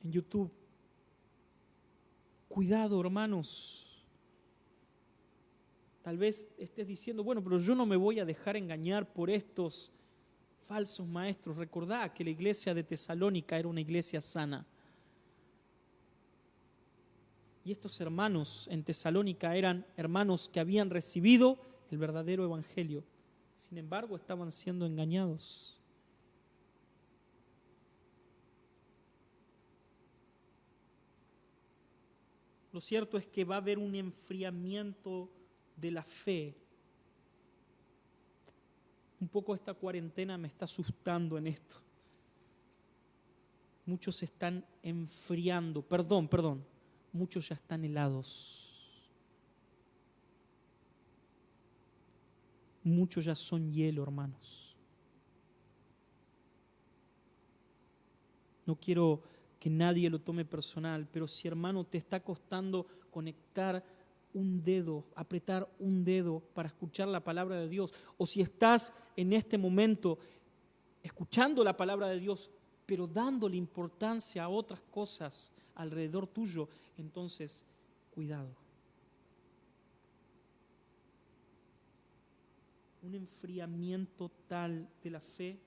en YouTube. Cuidado, hermanos. Tal vez estés diciendo, bueno, pero yo no me voy a dejar engañar por estos falsos maestros. Recordá que la iglesia de Tesalónica era una iglesia sana. Y estos hermanos en Tesalónica eran hermanos que habían recibido el verdadero evangelio. Sin embargo, estaban siendo engañados. Lo cierto es que va a haber un enfriamiento de la fe. Un poco esta cuarentena me está asustando en esto. Muchos se están enfriando. Perdón. Muchos ya están helados. Muchos ya son hielo, hermanos. No quiero que nadie lo tome personal, pero si, hermano, te está costando conectar un dedo, apretar un dedo para escuchar la palabra de Dios, o si estás en este momento escuchando la palabra de Dios, pero dándole importancia a otras cosas alrededor tuyo, entonces, cuidado. Un enfriamiento tal de la fe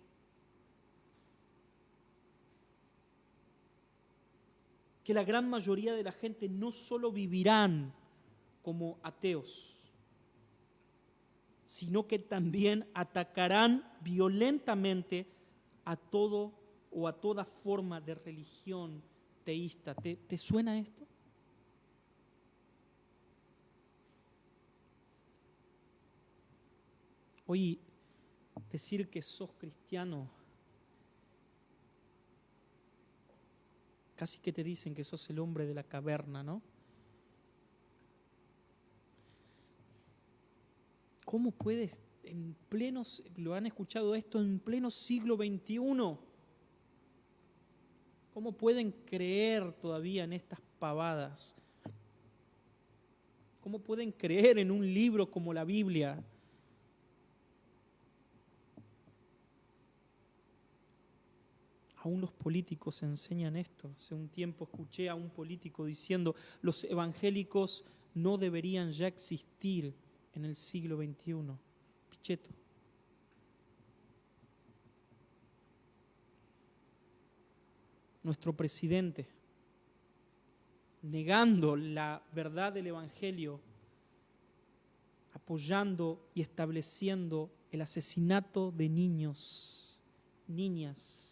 que la gran mayoría de la gente no solo vivirán como ateos, sino que también atacarán violentamente a todo o a toda forma de religión teísta. ¿Te suena esto? Hoy decir que sos cristiano, casi que te dicen que sos el hombre de la caverna, ¿no? ¿Cómo puedes lo han escuchado esto en pleno siglo XXI? ¿Cómo pueden creer todavía en estas pavadas? ¿Cómo pueden creer en un libro como la Biblia? Aún los políticos enseñan esto. Hace un tiempo escuché a un político diciendo: los evangélicos no deberían ya existir en el siglo XXI. Pichetto. Nuestro presidente, negando la verdad del Evangelio, apoyando y estableciendo el asesinato de niños, niñas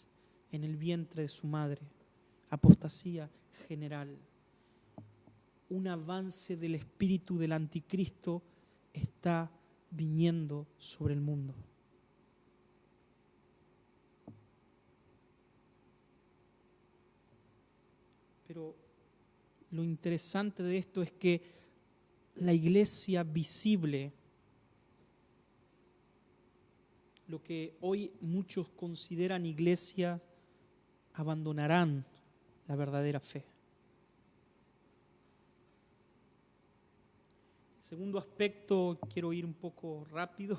en el vientre de su madre. Apostasía general. Un avance del espíritu del anticristo está viniendo sobre el mundo. Pero lo interesante de esto es que la iglesia visible, lo que hoy muchos consideran iglesia, abandonarán la verdadera fe. El segundo aspecto, quiero ir un poco rápido.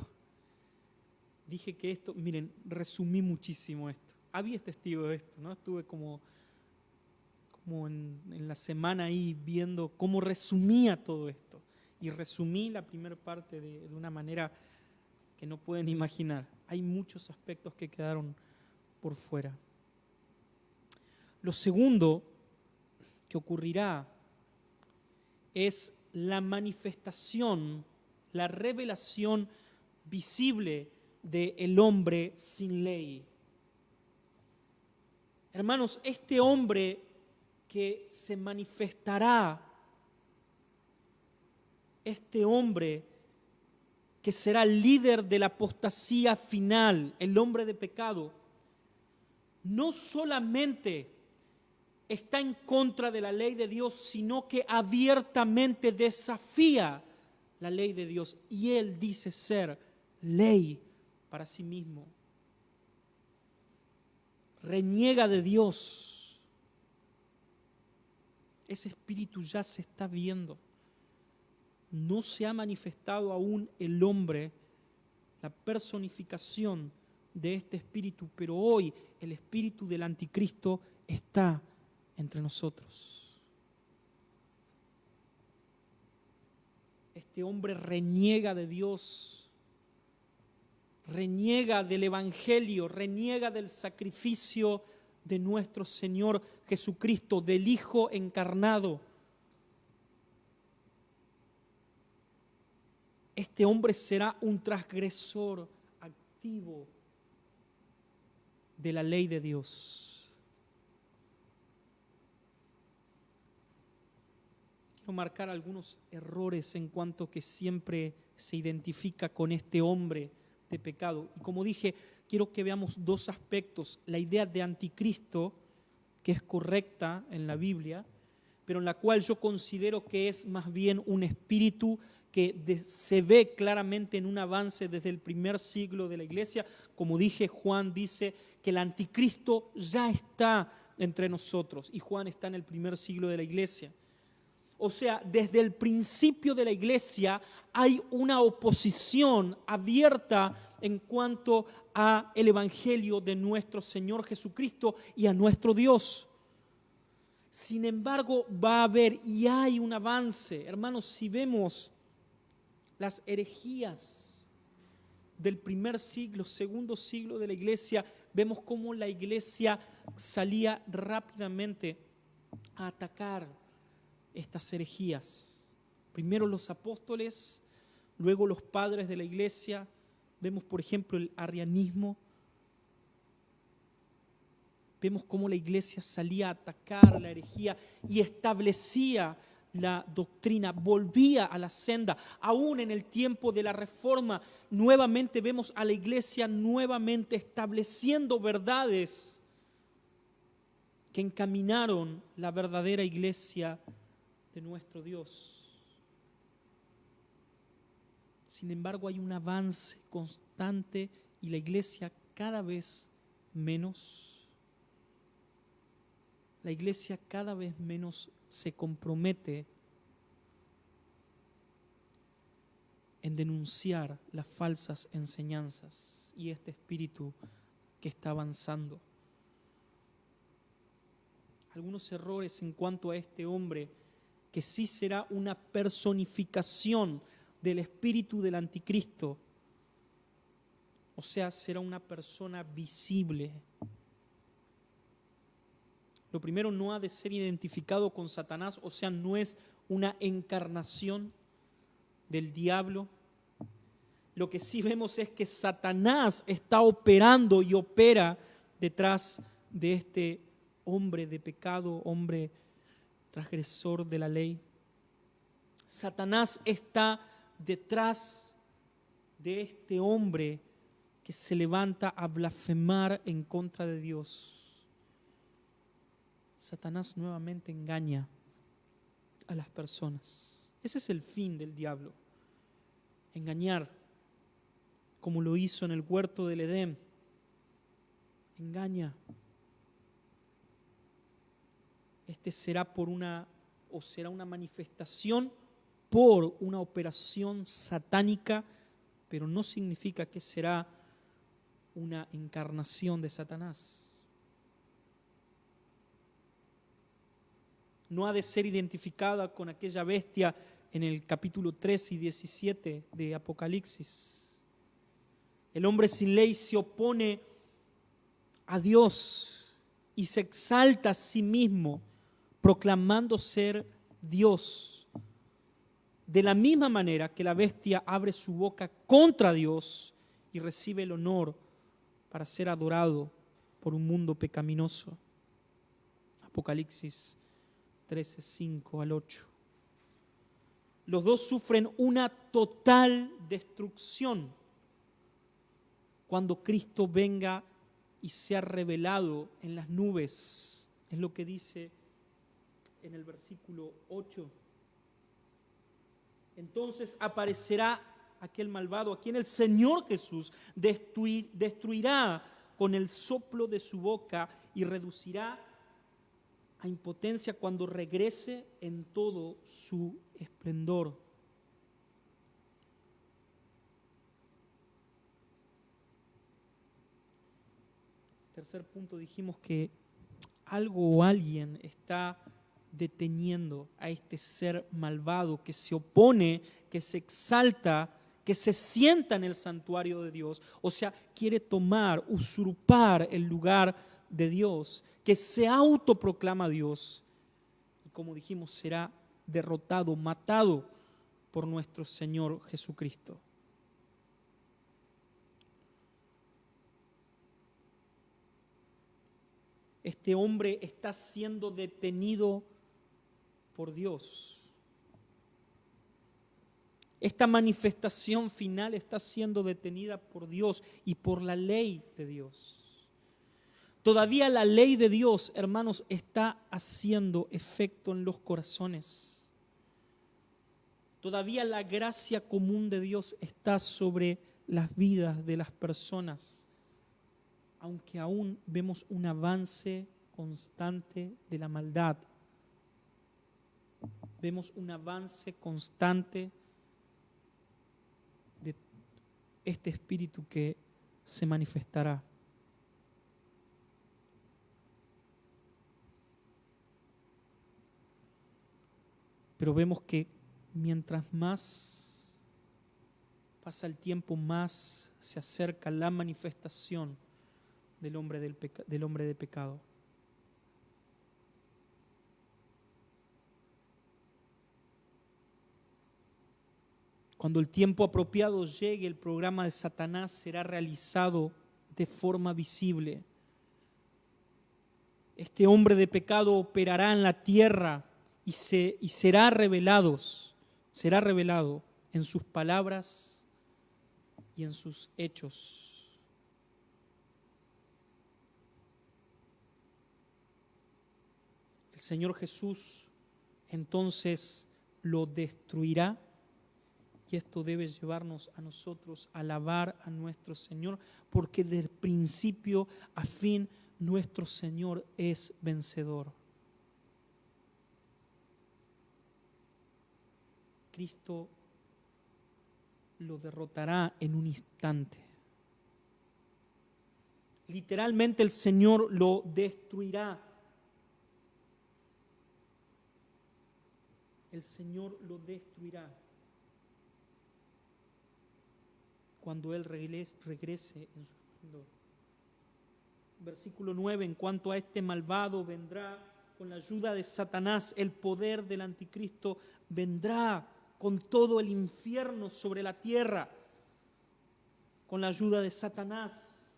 Dije que esto, miren, resumí muchísimo esto. Había testigo de esto, ¿no? Estuve como en la semana ahí viendo cómo resumía todo esto. Y resumí la primera parte de una manera que no pueden imaginar. Hay muchos aspectos que quedaron por fuera. Lo segundo que ocurrirá es la manifestación, la revelación visible del hombre sin ley. Hermanos, este hombre que se manifestará, este hombre que será el líder de la apostasía final, el hombre de pecado, no solamente está en contra de la ley de Dios, sino que abiertamente desafía la ley de Dios. Y él dice ser ley para sí mismo. Reniega de Dios. Ese espíritu ya se está viendo. No se ha manifestado aún el hombre, la personificación de este espíritu, pero hoy el espíritu del anticristo está entre nosotros. Este hombre reniega de Dios, reniega del Evangelio, reniega del sacrificio de nuestro Señor Jesucristo, del Hijo encarnado. Este hombre será un transgresor activo de la ley de Dios. Quiero marcar algunos errores en cuanto que siempre se identifica con este hombre de pecado. Y como dije, quiero que veamos dos aspectos. La idea de anticristo, que es correcta en la Biblia, pero en la cual yo considero que es más bien un espíritu que se ve claramente en un avance desde el primer siglo de la iglesia. Como dije, Juan dice que el anticristo ya está entre nosotros y Juan está en el primer siglo de la iglesia. O sea, desde el principio de la iglesia hay una oposición abierta en cuanto a el evangelio de nuestro Señor Jesucristo y a nuestro Dios. Sin embargo, va a haber y hay un avance. Hermanos, si vemos las herejías del primer siglo, segundo siglo de la iglesia, vemos cómo la iglesia salía rápidamente a atacar estas herejías. Primero los apóstoles, luego los padres de la iglesia. Vemos, por ejemplo, el arrianismo. Vemos cómo la iglesia salía a atacar la herejía y establecía la doctrina, volvía a la senda. Aún en el tiempo de la Reforma, nuevamente vemos a la iglesia nuevamente estableciendo verdades que encaminaron la verdadera iglesia de nuestro Dios. Sin embargo, hay un avance constante y la iglesia cada vez menos. La iglesia cada vez menos se compromete en denunciar las falsas enseñanzas y este espíritu que está avanzando. algunos errores en cuanto a este hombre, que sí será una personificación del espíritu del anticristo. O sea, será una persona visible. Lo primero, no ha de ser identificado con Satanás, o sea, no es una encarnación del diablo. Lo que sí vemos es que Satanás está operando y opera detrás de este hombre de pecado, hombre transgresor de la ley. Satanás está detrás de este hombre que se levanta a blasfemar en contra de Dios. Satanás nuevamente engaña a las personas. Ese es el fin del diablo, engañar, como lo hizo en el huerto del Edén. Engaña. Este será será una manifestación por una operación satánica, pero no significa que será una encarnación de Satanás. No ha de ser identificada con aquella bestia en el capítulo 3 y 17 de Apocalipsis. El hombre sin ley se opone a Dios y se exalta a sí mismo, proclamando ser Dios. De la misma manera que la bestia abre su boca contra Dios y recibe el honor para ser adorado por un mundo pecaminoso. Apocalipsis 13, 5 al 8. Los dos sufren una total destrucción cuando Cristo venga y sea revelado en las nubes. Es lo que dice en el versículo 8. Entonces aparecerá aquel malvado a quien el Señor Jesús destruirá con el soplo de su boca y reducirá a impotencia cuando regrese en todo su esplendor. Tercer punto, dijimos que algo o alguien está deteniendo a este ser malvado que se opone, que se exalta, que se sienta en el santuario de Dios, o sea, quiere tomar, usurpar el lugar de Dios, que se autoproclama Dios, y como dijimos, será derrotado, matado por nuestro Señor Jesucristo. Este hombre está siendo detenido por Dios. Esta manifestación final está siendo detenida por Dios y por la ley de Dios. Todavía la ley de Dios, hermanos, está haciendo efecto en los corazones. Todavía la gracia común de Dios está sobre las vidas de las personas, aunque aún vemos un avance constante de la maldad. Vemos un avance constante de este espíritu que se manifestará. Pero vemos que mientras más pasa el tiempo, más se acerca la manifestación del hombre de pecado. Cuando el tiempo apropiado llegue, el programa de Satanás será realizado de forma visible. Este hombre de pecado operará en la tierra y será revelado en sus palabras y en sus hechos. El Señor Jesús entonces lo destruirá, y esto debe llevarnos a nosotros a alabar a nuestro Señor, porque del principio a fin nuestro Señor es vencedor. Cristo lo derrotará en un instante. Literalmente el Señor lo destruirá. el Señor lo destruirá cuando Él regrese en su esplendor. Versículo 9, en cuanto a este malvado vendrá con la ayuda de Satanás, el poder del anticristo vendrá con todo el infierno sobre la tierra, con la ayuda de Satanás.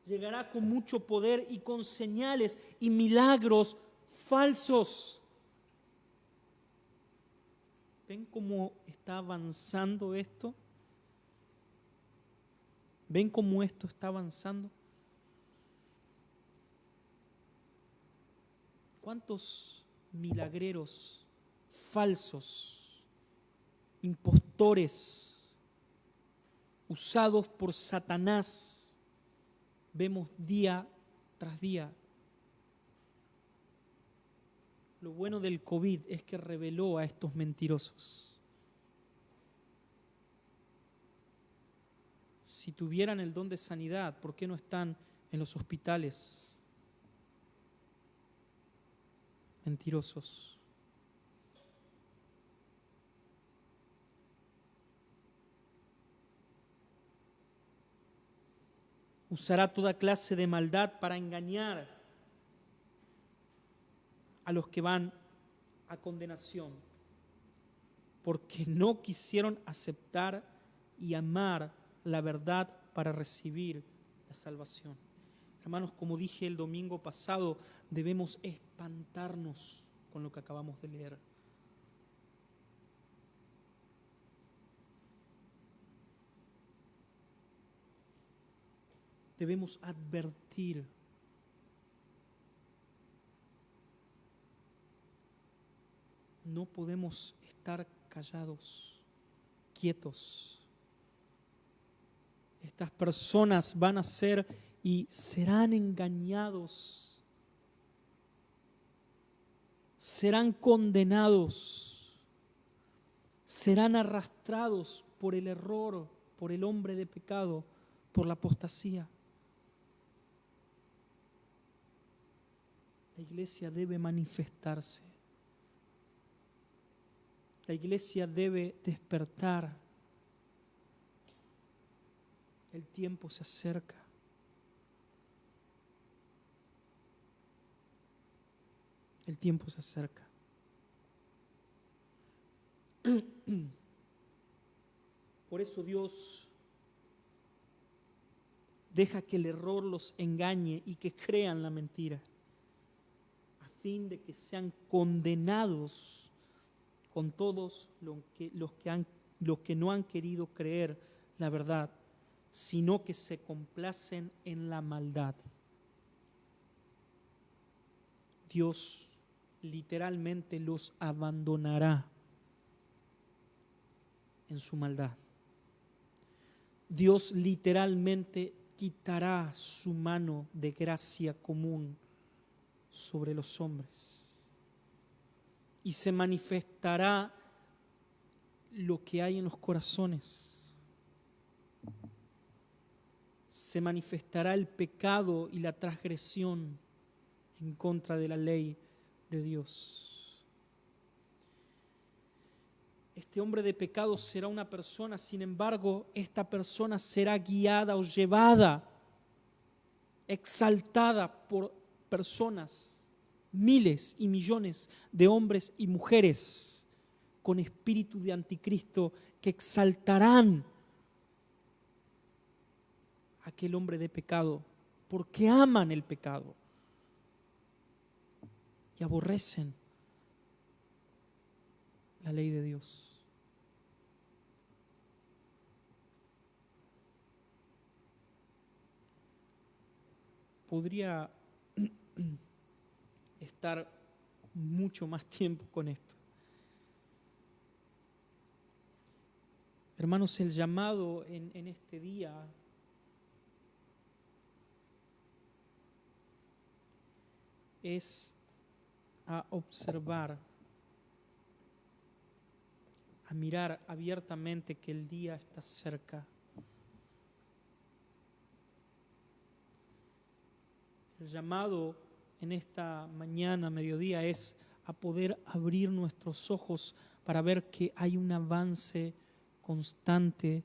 Llegará con mucho poder y con señales y milagros falsos. ¿Ven cómo está avanzando esto? ¿Ven cómo esto está avanzando? ¿Cuántos milagreros falsos, impostores, usados por Satanás, vemos día tras día? Lo bueno del COVID es que reveló a estos mentirosos. Si tuvieran el don de sanidad, ¿por qué no están en los hospitales? Mentirosos. Usará toda clase de maldad para engañar a los que van a condenación, porque no quisieron aceptar y amar la verdad para recibir la salvación. Hermanos, como dije el domingo pasado, debemos espantarnos con lo que acabamos de leer. Debemos advertir. No podemos estar callados, quietos. Estas personas van a ser y serán engañados, serán condenados, serán arrastrados por el error, por el hombre de pecado, por la apostasía. La iglesia debe manifestarse. La iglesia debe despertar. El tiempo se acerca. El tiempo se acerca. Por eso Dios deja que el error los engañe y que crean la mentira, a fin de que sean condenados con todos los que no han querido creer la verdad, sino que se complacen en la maldad. Dios literalmente los abandonará en su maldad. Dios literalmente quitará su mano de gracia común sobre los hombres y se manifestará lo que hay en los corazones. Se manifestará el pecado y la transgresión en contra de la ley de Dios. Este hombre de pecado será una persona, sin embargo, esta persona será guiada o llevada, exaltada por personas, miles y millones de hombres y mujeres con espíritu de anticristo que exaltarán a aquel hombre de pecado porque aman el pecado y aborrecen la ley de Dios. Podría estar mucho más tiempo con esto. Hermanos, el llamado en este día es a observar, a mirar abiertamente que el día está cerca. El llamado en esta mañana, mediodía, es a poder abrir nuestros ojos para ver que hay un avance constante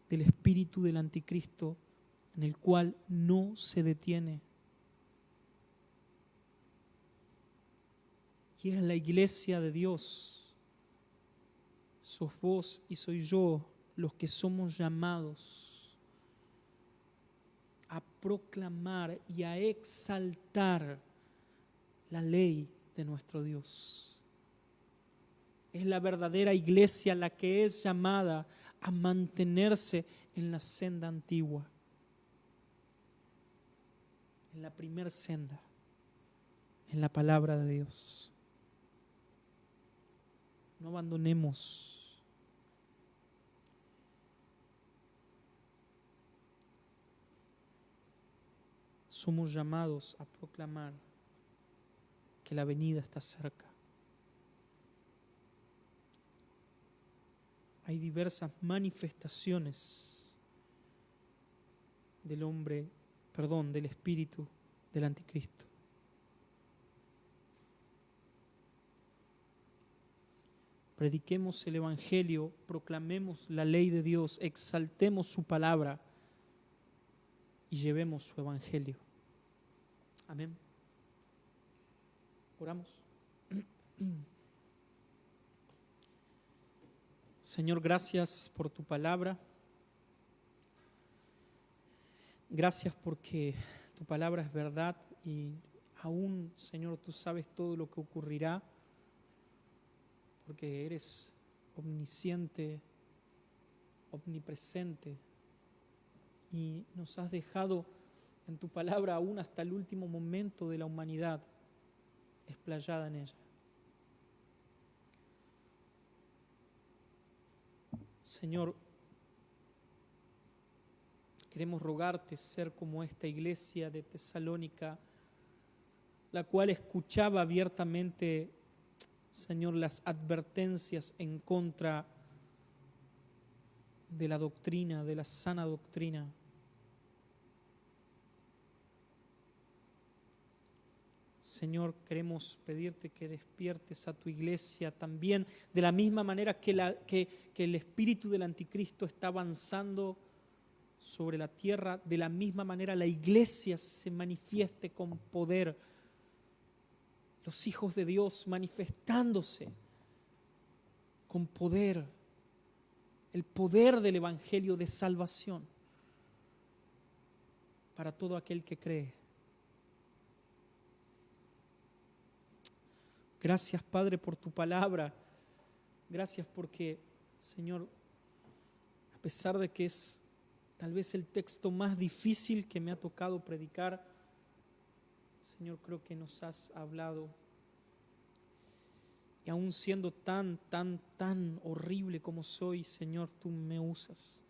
del espíritu del anticristo en el cual no se detiene. Y es la iglesia de Dios. Sos vos y soy yo los que somos llamados a proclamar y a exaltar la ley de nuestro Dios. Es la verdadera iglesia la que es llamada a mantenerse en la senda antigua, en la primer senda, en la palabra de Dios. No abandonemos. Somos llamados a proclamar que la venida está cerca. Hay diversas manifestaciones del espíritu del anticristo. Prediquemos el evangelio, proclamemos la ley de Dios, exaltemos su palabra y llevemos su evangelio. Amén. Oramos. Señor, gracias por tu palabra. Gracias porque tu palabra es verdad y aún, Señor, tú sabes todo lo que ocurrirá, porque eres omnisciente, omnipresente, y nos has dejado en tu palabra aún hasta el último momento de la humanidad explayada en ella. Señor, queremos rogarte ser como esta iglesia de Tesalónica, la cual escuchaba abiertamente, Señor, las advertencias en contra de la doctrina, de la sana doctrina. Señor, queremos pedirte que despiertes a tu iglesia también, de la misma manera que el espíritu del anticristo está avanzando sobre la tierra, de la misma manera la iglesia se manifieste con poder. Los hijos de Dios manifestándose con poder, el poder del evangelio de salvación para todo aquel que cree. Gracias, Padre, por tu palabra. Gracias porque, Señor, a pesar de que es tal vez el texto más difícil que me ha tocado predicar, Señor, creo que nos has hablado. Y aún siendo tan horrible como soy, Señor, tú me usas.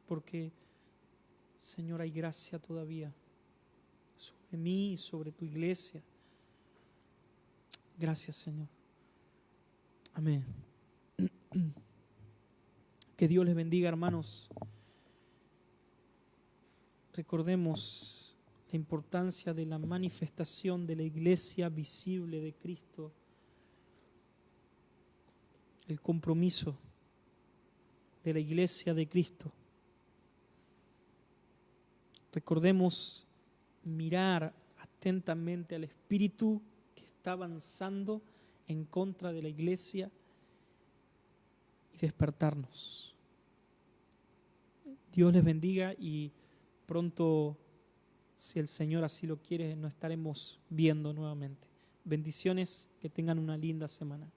Porque, Señor, hay gracia todavía sobre mí y sobre tu iglesia. Gracias, Señor. Amén. Que Dios les bendiga, hermanos. Recordemos la importancia de la manifestación de la iglesia visible de Cristo, el compromiso de la iglesia de Cristo. Recordemos mirar atentamente al espíritu que está avanzando en contra de la iglesia y despertarnos. Dios les bendiga y pronto, si el Señor así lo quiere, nos estaremos viendo nuevamente. Bendiciones, que tengan una linda semana.